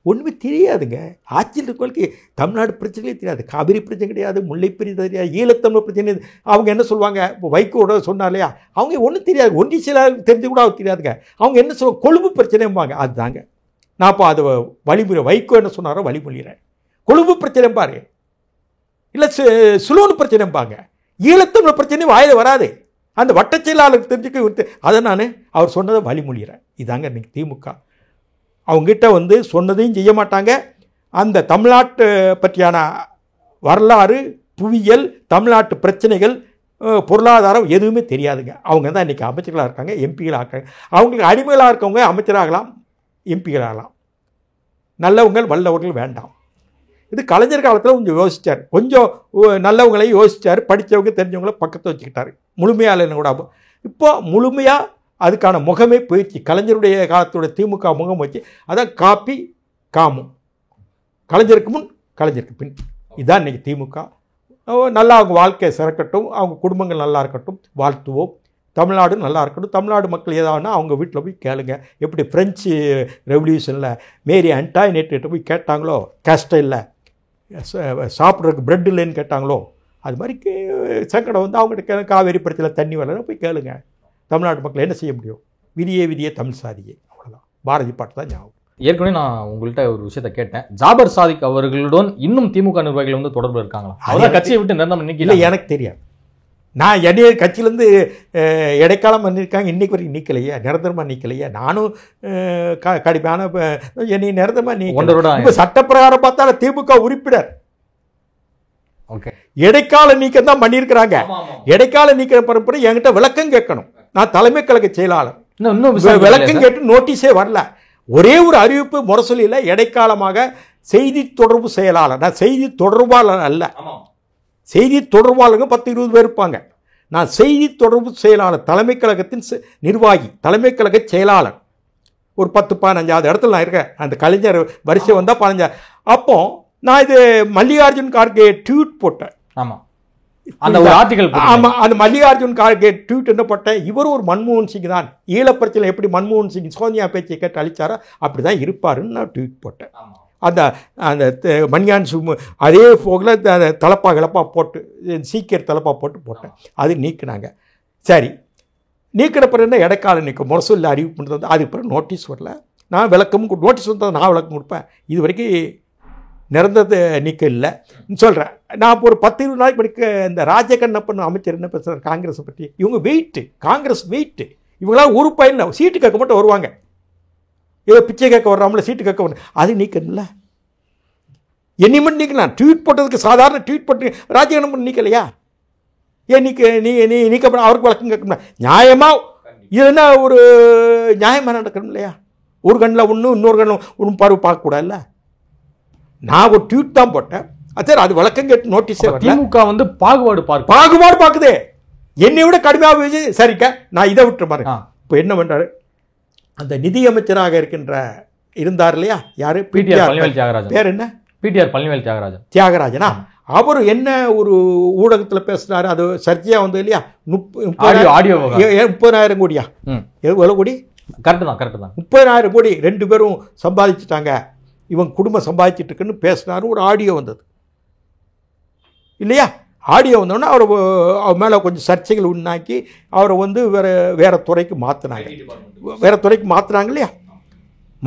ஒன்றுமே தெரியாதுங்க. ஆட்சியில் இருக்கவங்களுக்கு தமிழ்நாடு பிரச்சனையே தெரியாது, காவிரி பிரச்சனை கிடையாது, முல்லைப்பெரி தெரியாது, ஈழத்தமிழ் பிரச்சனை. அவங்க என்ன சொல்லுவாங்க, இப்போ வைகோட சொன்னார் இல்லையா, அவங்க ஒன்றும் தெரியாது, ஒன்றி சில தெரிஞ்சு கூட அவங்க தெரியாதுங்க. அவங்க என்ன சொல்லுவாங்க, கொழும்பு பிரச்சனைம்பாங்க. அதுதாங்க நான் இப்போ அது வழிமுறை, வைகோ என்ன சொன்னாரோ வழிமொழிகிறேன். கொழும்பு பிரச்சனை பாரு, இல்லை சுலோன் பிரச்சனைம்பாங்க. ஈழத்தமிழ் பிரச்சனை வாயில் வராது, அந்த வட்டச் செயலாளருக்கு தெரிஞ்சுக்க. அதை நான் அவர் சொன்னதை வழிமொழிகிறேன். இதாங்க இன்னைக்கு திமுக. அவங்ககிட்ட வந்து சொன்னதையும் செய்ய மாட்டாங்க. அந்த தமிழ்நாட்டு பற்றியான வரலாறு, புவியியல், தமிழ்நாட்டு பிரச்சனைகள், பொருளாதாரம் எதுவுமே தெரியாதுங்க. அவங்க தான் இன்றைக்கி அமைச்சர்களாக இருக்காங்க, எம்பிகளாக இருக்காங்க. அவங்களுக்கு அடிமைகளாக இருக்கவங்க அமைச்சராகலாம், எம்பிகளாகலாம். நல்லவங்கள் வல்லவர்கள் வேண்டாம். இது கலைஞர் காலத்தில் கொஞ்சம் யோசித்தார், கொஞ்சம் நல்லவங்களையும் யோசித்தார், படித்தவங்க தெரிஞ்சவங்கள பக்கத்தை வச்சுக்கிட்டார். முழுமையாக இல்லைன்னு கூட. இப்போ முழுமையாக அதுக்கான முகமே போயிடுச்சு. கலைஞருடைய காலத்தோட திமுக முகம் வச்சு அதான் காப்பி காமும், கலைஞருக்கு முன் கலைஞருக்கு பின். இதுதான் இன்றைக்கி திமுக. நல்லா அவங்க வாழ்க்கை சிறக்கட்டும், அவங்க குடும்பங்கள் நல்லா இருக்கட்டும், வாழ்த்துவோம். தமிழ்நாடு நல்லா இருக்கட்டும். தமிழ்நாடு மக்கள் ஏதாவதுனா அவங்க வீட்டில் போய் கேளுங்க. எப்படி ஃப்ரெஞ்சு ரெவல்யூஷனில் மேரி அண்டாயினேட்டு போய் கேட்டாங்களோ, கஷ்டம் இல்லை சாப்பிட்றதுக்கு பிரெட் இல்லைன்னு கேட்டாங்களோ, அது மாதிரி சங்கடம் வந்து அவங்ககிட்ட காவேரி பிரச்சனை தண்ணி வரலன்னு போய் கேளுங்க. தமிழ்நாட்டு மக்கள் என்ன செய்ய முடியும்? விதியே விதியே தமிழ் சாதியே, அவ்வளோதான். பாரதி பாட்டு தான் ஞாபகம். ஏற்கனவே நான் உங்கள்கிட்ட ஒரு விஷயத்த கேட்டேன், ஜாபர் சாதிக் அவர்களுடன் இன்னும் திமுக நிர்வாகிகள் வந்து தொடர்பு இருக்காங்களா? அதான் கட்சியை விட்டு நிரந்தரம் நிற்கல. எனக்கு தெரியாது. நான் என்னைய கட்சியிலேருந்து இடைக்காலம் பண்ணியிருக்காங்க, இன்றைக்கு வரைக்கும் நீக்கலையே, நிரந்தரமாக நீக்கலையே. நானும் கடுமையான என்னை நிரந்தரமாக நீக்க. இப்போ சட்டப்பிரகாரம் பார்த்தாலும் திமுக உறுப்பினர். ஓகே, இடைக்கால நீக்கம் தான் பண்ணியிருக்கிறாங்க. இடைக்கால நீக்கிற பரப்புரை என்கிட்ட விளக்கம் கேட்கணும். நான் தலைமை கழக செயலாளர், விளக்கம் கேட்டு நோட்டீஸே வரல. ஒரே ஒரு அறிவிப்பு முரசொலியில் இடைக்காலமாக செய்தி தொடர்பு செயலாளர். நான் செய்தி தொடர்பாளர் அல்ல, செய்தி தொடர்பாளருங்க 10-20 பேர் இருப்பாங்க. நான் செய்தி தொடர்பு செயலாளர், தலைமை கழகத்தின் நிர்வாகி, தலைமை கழக செயலாளர். ஒரு 10-15 இடத்துல நான் இருக்கேன். அந்த கலைஞர் வரிசை வந்தால் 15. அப்போ நான் இது மல்லிகார்ஜுன் கார்கே ட்வீட் போட்டேன். ஆமாம், அந்த ஒரு ஆர்டிகல். ஆமாம், அந்த மல்லிகார்ஜுன் கார்கே ட்வீட் என்ன போட்டேன், இவர் ஒரு மன்மோகன் சிங் தான், ஈழப்பிரச்சனை எப்படி மன்மோகன் சிங் சோனியா பேச்சை கேட்டு அழிச்சாரோ அப்படி தான் இருப்பாருன்னு நான் ட்வீட் போட்டேன். அந்த அந்த மணியான் சுமு அதே போகில் தலப்பா கிளப்பா போட்டு, சீக்கிரம் தலப்பா போட்டேன். அது நீக்கினாங்க. சரி, நீக்கின பிறகு என்ன இடைக்கால நீக்கம் முரசொலியில் அறிவிப்பு பண்ணுறது வந்து, அதுக்கு பிறகு நோட்டீஸ் வரல. நான் விளக்கமும் நோட்டீஸ் வந்தால் நான் விளக்கம் கொடுப்பேன். இது வரைக்கும் நிரந்தர நீக்கம் இல்லை சொல்கிறேன். நான் இப்போ ஒரு 10-20 நாளைக்கு படிக்க இந்த ராஜகண்ணப்பன் அமைச்சர் என்ன பேசுகிறார் காங்கிரஸை பற்றி. இவங்க வெயிட்டு, காங்கிரஸ் வெயிட்டு. இவங்களாம் ஒரு பையன் சீட்டு கேட்க மட்டும் வருவாங்க, ஏதோ பிச்சை கேட்க வர்றாமல சீட்டு கேட்க வர. அது நீக்கணும்ல, என்னை மட்டும் நீக்கலாம். ட்வீட் போட்டதுக்கு சாதாரண ட்வீட் போட்டு ராஜகண்ணப்பன் நீக்கலையா? ஏன் நீக்கப்பட அவருக்கு வழக்கம் கேட்கணும். நியாயமாக இது என்ன ஒரு நியாயமாக நடக்கணும் இல்லையா? ஒரு கண்ணில் ஒன்று, இன்னொரு கண்ணில் ஒன்றும் பார்வை பார்க்கக்கூடாதுல்ல. நான் ஒரு ட்வீட் தான் போட்டேன். சரி, அது வழக்கம் கேட்டு நோட்டீஸே வரல. திமுக வந்து பாகுபாடு பார்க்குதே, என்னை விட கடுமையாக போய். சரிக்கா, நான் இதை விட்டு பாருங்க. இப்போ என்ன பண்ணுறாரு, அந்த நிதியமைச்சராக இருக்கின்ற இருந்தார் இல்லையா, யாரு, தியாகராஜன். பேர் என்ன, பிடிஆர் பழனிவேல் தியாகராஜனா. அவர் என்ன ஒரு ஊடகத்தில் பேசுனாரு, அது சர்ச்சையாக வந்தது இல்லையா? 30,000 கோடியா, எவ்வளோ கோடி? கரெக்டு தான் 30,000 கோடி 2 பேரும் சம்பாதிச்சுட்டாங்க, இவங்க குடும்பம் சம்பாதிச்சுட்டு இருக்குன்னு பேசினாரு. ஒரு ஆடியோ வந்தது இல்லையா? ஆடியோ வந்தோடனே அவர் மேலே கொஞ்சம் சர்ச்சைகள் உண்டாக்கி அவரை வந்து வேறு துறைக்கு மாற்றினாங்க இல்லையா?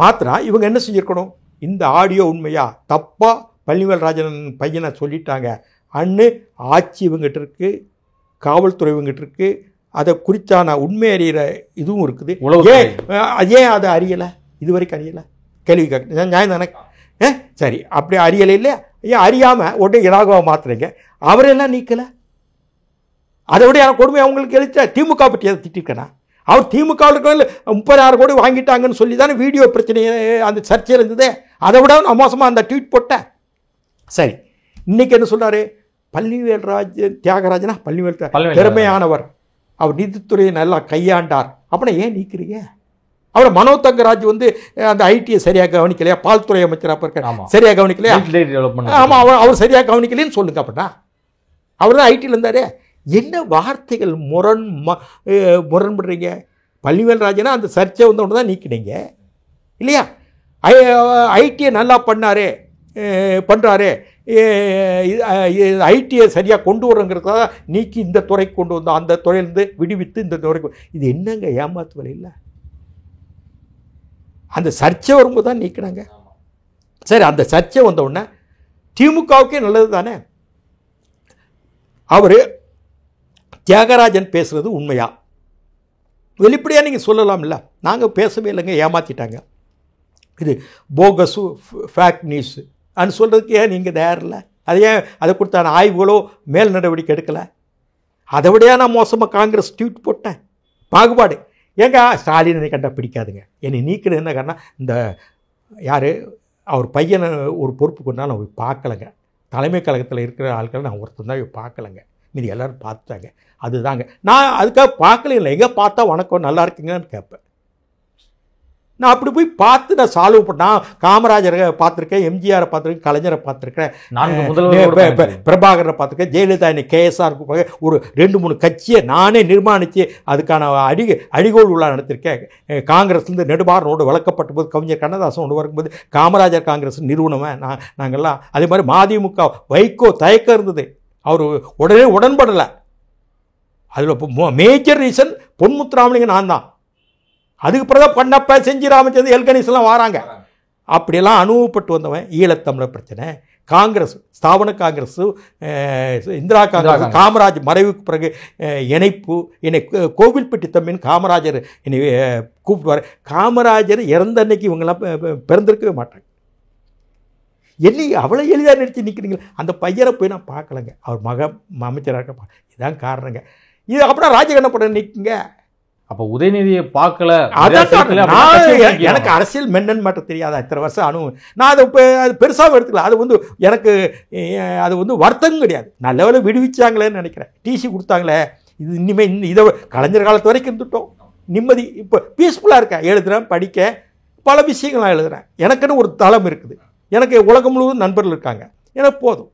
மாற்றினா இவங்க என்ன செஞ்சுருக்கணும், இந்த ஆடியோ உண்மையா தப்பா பழனிவேல் ராஜன் பையனை சொல்லிட்டாங்க அன்னு ஆட்சி இவங்ககிட்ட இருக்குது, காவல்துறை இவங்ககிட்ட இருக்குது, அதை குறித்தான உண்மை அறிகிற இதுவும் இருக்குது. ஏன் அதை அறியலை, இது வரைக்கும் அறியலை? கேள்வி கேட்க நியாயம் தானே? சரி, அப்படி அறியலை இல்லையா? ஏன் அறியாமல் உடனே இலாகாவை மாற்றுறீங்க? அவரெல்லாம் நீக்கலை. அதை விட எனக்கு கொடுமை அவங்களுக்கு எழுத்த திமுக பற்றி அதை திட்டிருக்கேனா? அவர் திமுகவில் 30,000 கோடி வாங்கிட்டாங்கன்னு சொல்லி தானே வீடியோ பிரச்சனையை அந்த சர்ச்சையில் இருந்ததே. அதை விட நான் மோசமாக அந்த ட்வீட் போட்டேன். சரி, இன்னைக்கு என்ன சொல்கிறாரு, தியாகராஜனா பழனிவேல் திறமையானவர், அவர் நிதித்துறையை நல்லா கையாண்டார். அப்படின்னா ஏன் நீக்கிறீங்க? அவரை மனோ தங்கராஜ் வந்து அந்த ஐடியை சரியாக கவனிக்கலையா? பால்துறை அமைச்சராக இருக்க சரியாக கவனிக்கலையா? ஆமாம், அவர் சரியாக கவனிக்கலைன்னு சொல்லுங்க. அப்படின்னா அவர் தான் ஐடியில் இருந்தார். என்ன வார்த்தைகள் முரண்படுறீங்க? பள்ளிவேல்ராஜனா அந்த சர்ச்சை வந்தவொன்னு தான் நீக்கினீங்க இல்லையா? ஐடியை நல்லா பண்ணுறாரு, ஐடியை சரியாக கொண்டு வரங்கிறதா நீக்கி இந்த துறைக்கு கொண்டு வந்தோம், அந்த துறையிலேருந்து விடுவித்து இந்த துறைக்கு. இது என்னங்க ஏமாத்து வேலை இல்லை? அந்த சர்ச்சை வரும்போது தான் நீக்கினாங்க. சரி, அந்த சர்ச்சை வந்தவுடனே திமுகவுக்கே நல்லது தானே. அவர் தியாகராஜன் பேசுகிறது உண்மையா? வெளிப்படையாக நீங்கள் சொல்லலாம் இல்லை, நாங்கள் பேசவே இல்லைங்க, ஏமாற்றிட்டாங்க, இது போகஸு ஃபேக்ட் நியூஸு அன்னு சொல்கிறதுக்கு ஏன் நீங்கள் தயாரில்லை? அது ஏன் அதை கொடுத்தான ஆய்வுகளோ மேல் நடவடிக்கை எடுக்கலை? அதை விடையா நான் மோசமாக காங்கிரஸ் ட்வீட் போட்டேன். பாகுபாடு ஏங்க ஸ்டாலினை கண்டா பிடிக்காதுங்க, என்னை நீக்கிறது என்ன காரணம்? இந்த யார் அவர் பையனை ஒரு பொறுப்பு கொண்டாலும் நான் போய் பார்க்கலைங்க. தலைமை கழகத்தில் இருக்கிற ஆட்களை நான் ஒருத்தர் தான் போய் பார்க்கலைங்க, மீதி எல்லோரும் பார்த்துட்டாங்க. அதுதாங்க நான் அதுக்காக பார்க்கல இல்லை, எங்கே பார்த்தா வணக்கம் நல்லா இருக்குங்கன்னு கேட்பேன். நான் அப்படி போய் பார்த்து நான் சால்வ் பண்ணேன். காமராஜரை பார்த்துருக்கேன், எம்ஜிஆரை பார்த்துருக்கேன், கலைஞரை பார்த்துருக்கேன், பிரபாகரை பார்த்துருக்கேன், ஜெயலலிதா என்னை கேஎஸ்ஆர் ஒரு 2-3 கட்சியை நானே நிர்மாணித்து அதுக்கான அடிகோல் உள்ள நடத்திருக்கேன். காங்கிரஸ்லேருந்து நெடுமாறனோடு வளர்க்கப்பட்ட போது கவிஞர் கண்ணதாசனோடு வரும்போது காமராஜர் காங்கிரஸ் நிறுவனமே நாங்கள்லாம். அதே மாதிரி மதிமுக வைகோ தயக்கம் இருந்தது, அவர் உடனே உடன்படலை. அதில் மேஜர் ரீசன் பொன்முத்துராமலிங்க நான் தான். அதுக்கு பிறகு பண்ணப்ப செஞ்சி ராமச்சந்திரன் எல்கணேசெல்லாம் வராங்க. அப்படியெல்லாம் அனுபவப்பட்டு வந்தவன். ஈழத்தமிழர் பிரச்சனை, காங்கிரஸ் ஸ்தாபன காங்கிரஸ், இந்திரா காங்கிரஸ், காமராஜ் மறைவுக்கு பிறகு இணைப்பு, என்னை கோவில்பட்டி தம்பின்னு காமராஜர் என்னை கூப்பிடுவார். காமராஜர் இறந்த அன்னைக்கு இவங்கெல்லாம் பிறந்திருக்கவே மாட்டாங்க. என்னை அவ்வளோ எளிதாக நினச்சி நிற்கிறீங்க. அந்த பையனை போய் நான் பார்க்கலைங்க, அவர் அமைச்சராக இருக்க. இதுதான் காரணங்க. இது அப்புறம் ராஜகண்ண படம் நிற்குங்க. அப்போ உதயநிதியை பார்க்கல. எனக்கு அரசியல் மென்னன் மட்டும் தெரியாது, இத்தனை வருஷம் அனுபவம். நான் அதை அது பெருசாக எடுத்துக்கல. அது வந்து எனக்கு அது வந்து வருத்தம் கிடையாது. நான் லெவலில் விடுவிச்சாங்களேன்னு நினைக்கிறேன். டிசி கொடுத்தாங்களே, இது இனிமேல் இதை கலைஞர் காலத்து வரைக்கும் இருந்துட்டோம், நிம்மதி. இப்போ பீஸ்ஃபுல்லாக இருக்கேன், எழுதுகிறேன், படிக்க பல விஷயங்கள் நான் எழுதுகிறேன். எனக்குன்னு ஒரு தளம் இருக்குது, எனக்கு உலகம் முழுவதும் நண்பர்கள் இருக்காங்க, எனக்கு போதும்.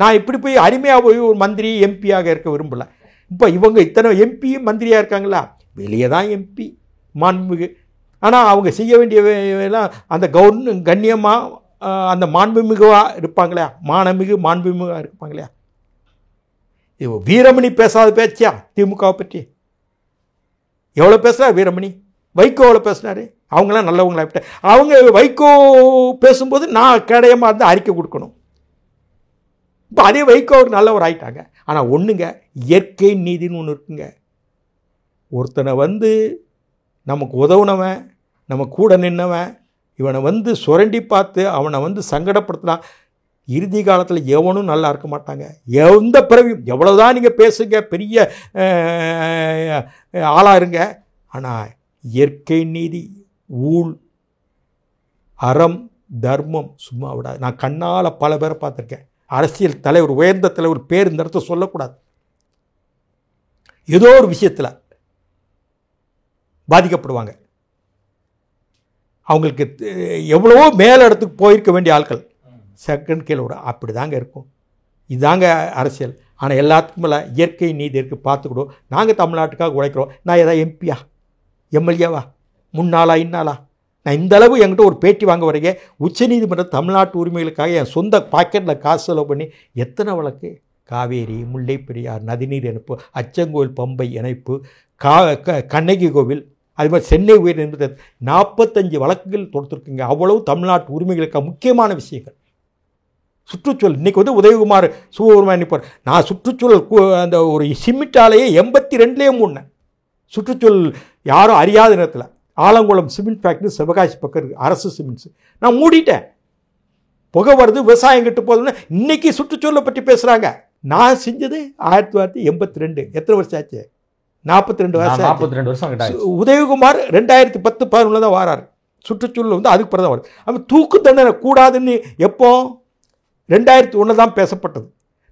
நான் இப்படி போய் அருமையாக போய் ஒரு மந்திரி எம்பியாக இருக்க விரும்பலை. இப்போ இவங்க இத்தனை எம்பி மந்திரியாக இருக்காங்களா, வெளியே தான் எம்பி மாண்புமிகு. ஆனால் அவங்க செய்ய வேண்டியவெல்லாம் அந்த கண்ணியமாக அந்த மாண்புமிகுவாக இருப்பாங்களா, மானமிகு மாண்புமிகுவாக இருப்பாங்களா? வீரமணி பேசாத பேச்சியா திமுகவை பற்றி? எவ்வளோ பேசுகிறா வீரமணி? வைகோ எவ்வளோ பேசினார்? அவங்களாம் நல்லவங்களா விட்ட. அவங்க வைகோ பேசும்போது நான் கேடயமாக இருந்து அறிக்கை கொடுக்கணும். இப்போ அதே வைகோ ஒரு நல்லவர் ஆயிட்டாங்க. ஆனால் ஒன்றுங்க, இயற்கை நீதினு ஒன்று இருக்குங்க. ஒருத்தனை வந்து நமக்கு உதவுனவன், நம்ம கூட நின்னவன், இவனை வந்து சுரண்டி பார்த்து அவனை வந்து சங்கடப்படுத்தினா இறுதி காலத்தில் எவனும் நல்லா இருக்க மாட்டாங்க. எந்த பிறவியும் எவ்வளோதான் நீங்கள் பேசுங்க, பெரிய ஆளாக இருங்க, ஆனால் இயற்கை நீதி, ஊழ், அறம், தர்மம் சும்மா விடாது. நான் கண்ணால் பல பேரை பார்த்துருக்கேன். அரசியல் தலைவர், உயர்ந்த தலைவர் பேர் இந்த இடத்த சொல்லக்கூடாது, ஏதோ ஒரு விஷயத்தில் பாதிக்கப்படுவாங்க. அவங்களுக்கு எவ்வளவோ மேல் இடத்துக்கு போயிருக்க வேண்டிய ஆட்கள் செகண்ட் கீழே விட. அப்படி தாங்க இருக்கும். இதுதாங்க அரசியல். ஆனால் எல்லாத்துக்கும் மேலே இயற்கை நீதி இருக்குது, பார்த்துக்கிடுவோம். நாங்கள் தமிழ்நாட்டுக்காக உழைக்கிறோம். நான் ஏதாவது எம்பியா, எம்எல்ஏவா, முன்னாளா, இன்னாளா? நான் இந்த அளவு என்கிட்ட ஒரு பேட்டி வாங்க வரீங்க. உச்சநீதிமன்றம் தமிழ்நாட்டு உரிமைகளுக்காக என் சொந்த பாக்கெட்டில் காசு செலவு பண்ணி எத்தனை வழக்கு, காவேரி, முல்லை பெரியார், நதிநீர் இணைப்பு, அச்சங்கோயில் பம்பை இணைப்பு, கண்ணகி கோவில், அது மாதிரி சென்னை உயர்நீதிமன்ற 45 வழக்குகள் தொடுத்துருக்குங்க. அவ்வளவு தமிழ்நாட்டு உரிமைகளுக்காக முக்கியமான விஷயங்கள். சுற்றுச்சூழல் இன்றைக்கி வந்து உதயகுமார் சுப்பிரமணியன் நிற்பார். நான் சுற்றுச்சூழல் அந்த ஒரு சிமெண்டாலேயே 82லேயே மூடினேன். சுற்றுச்சூழல் யாரும் அறியாத நேரத்தில் ஆலங்குளம் சிமெண்ட் ஃபேக்ட்ரி சிவகாசி பக்கம் இருக்குது, அரசு சிமெண்ட்ஸு. நான் மூடிட்டேன். புகை வருது, விவசாயம் கிட்ட போதுன்னு இன்றைக்கி சுற்றுச்சூழலை பற்றி பேசுகிறாங்க. நான் செஞ்சது 1982. எத்தனை வருஷம் ஆச்சு? 42 வருஷம். உதயகுமார் 2010-11 தான் வாரார். சுற்றுச்சூழல் வந்து அதுக்கு பிறகு தான் வருது. அவன் தூக்கு தண்டனை கூடாதுன்னு எப்போ 2001 தான் பேசப்பட்டது.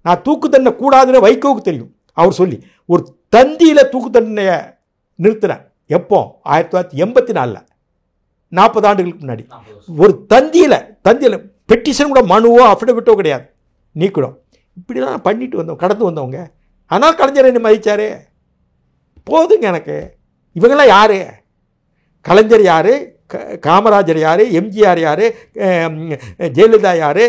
நான் தூக்கு தண்டனை கூடாதுன்னு வைகோவுக்கு தெரியும். அவர் சொல்லி ஒரு தந்தியில் தூக்கு தண்டனையை நிறுத்தினேன். எப்போ? 1984, 40 ஆண்டுகளுக்கு முன்னாடி. ஒரு தந்தியில் பெட்டிஷன் கூட, மனுவோ அஃபிடவிட்டோ கிடையாது, நீக்கணும். இப்படிலாம் பண்ணிட்டு வந்தோம், கடந்து வந்தவங்க. ஆனால் கலைஞர் என்ன மதித்தார்? போதுங்க எனக்கு. இவங்கெல்லாம் யார்? கலைஞர் யார்? காமராஜர் யார்? எம்ஜிஆர் யார்? ஜெயலலிதா யார்?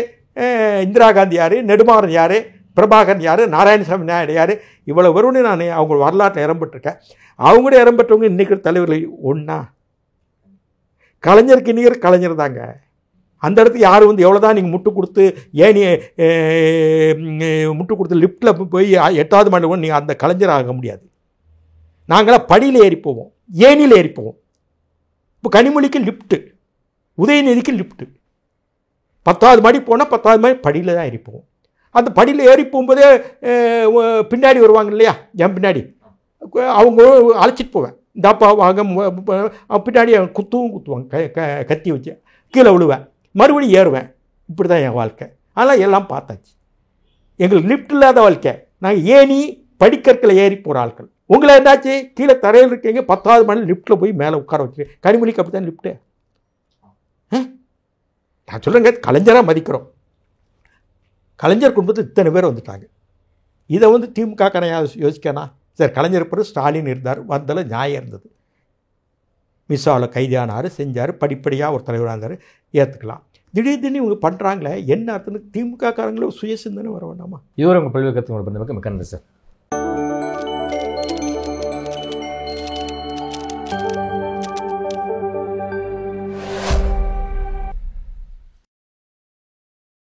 இந்திரா காந்தி யார்? நெடுமாறன் யார்? பிரபாகரன் யார்? நாராயணசாமி நாயுடு யார்? இவ்வளோ வரும்னு நான் அவங்க வரலாற்றில் இடம்பெற்றிருக்கேன். அவங்களோட இடம்பெற்றவங்க இன்றைக்கி தலைவர்கள் ஒன்றா? கலைஞருக்கு நிகர் கலைஞர் தாங்க. அந்த இடத்துக்கு யார் வந்து எவ்வளோ தான் நீங்கள் முட்டு கொடுத்து ஏனி முட்டு கொடுத்து லிஃப்ட்டில் போய் 8வது மாடி கூட நீங்கள் அந்த கலைஞர் ஆக முடியாது. நாங்களாம் படியில் ஏறி போவோம், ஏனியில் ஏறி போவோம். இப்போ கனிமொழிக்கு லிஃப்ட்டு, உதயநிதிக்கு லிஃப்ட்டு. 10வது மாடி போனால் 10வது மாடி படியில் தான் ஏறி போவோம். அந்த படியில் ஏறி போகும்போதே பின்னாடி வருவாங்க இல்லையா, என் பின்னாடி அவங்க அழைச்சிட்டு போவேன். இந்தாப்பா வாங்க, பின்னாடி குத்துவாங்க கத்தி வச்சு, கீழே விழுவேன், மறுபடியும் ஏறுவேன். இப்படி தான் என் வாழ்க்கை. அதெல்லாம் எல்லாம் பார்த்தாச்சு. எங்களுக்கு லிஃப்ட் இல்லாத வாழ்க்கை. நாங்கள் ஏணி படிக்கற்களை ஏறி போகிற ஆட்கள். உங்களை என்னாச்சு? கீழே தரையில் இருக்கீங்க, 10வது மாடி லிஃப்ட்டில் போய் மேலே உட்கார வச்சு. கனிமொழிக்கு அப்படி தான் லிஃப்ட்டு. நான் சொல்லுங்க, கலைஞராக மதிக்கிறோம். கலைஞர் குடும்பத்தில் இத்தனை பேர் வந்துட்டாங்க. இதை வந்து திமுக யோசிக்கனா? சார், கலைஞர் பிறகு ஸ்டாலின் இருந்தார், வந்ததில் நியாயம் இருந்தது. மிஸ்ஸாவில் கைதானார், செஞ்சார், படிப்படியாக ஒரு தலைவராக இருந்தார், ஏற்றுக்கலாம். திடீர்னு இவங்க பண்ணுறாங்களே, என்ன அர்த்தம்? திமுக காரங்களும் சுய சிந்தனை வர வேண்டாமா? இதுவரை உங்கள் பல்வேறு கருத்து மிக்க நன்றி சார்.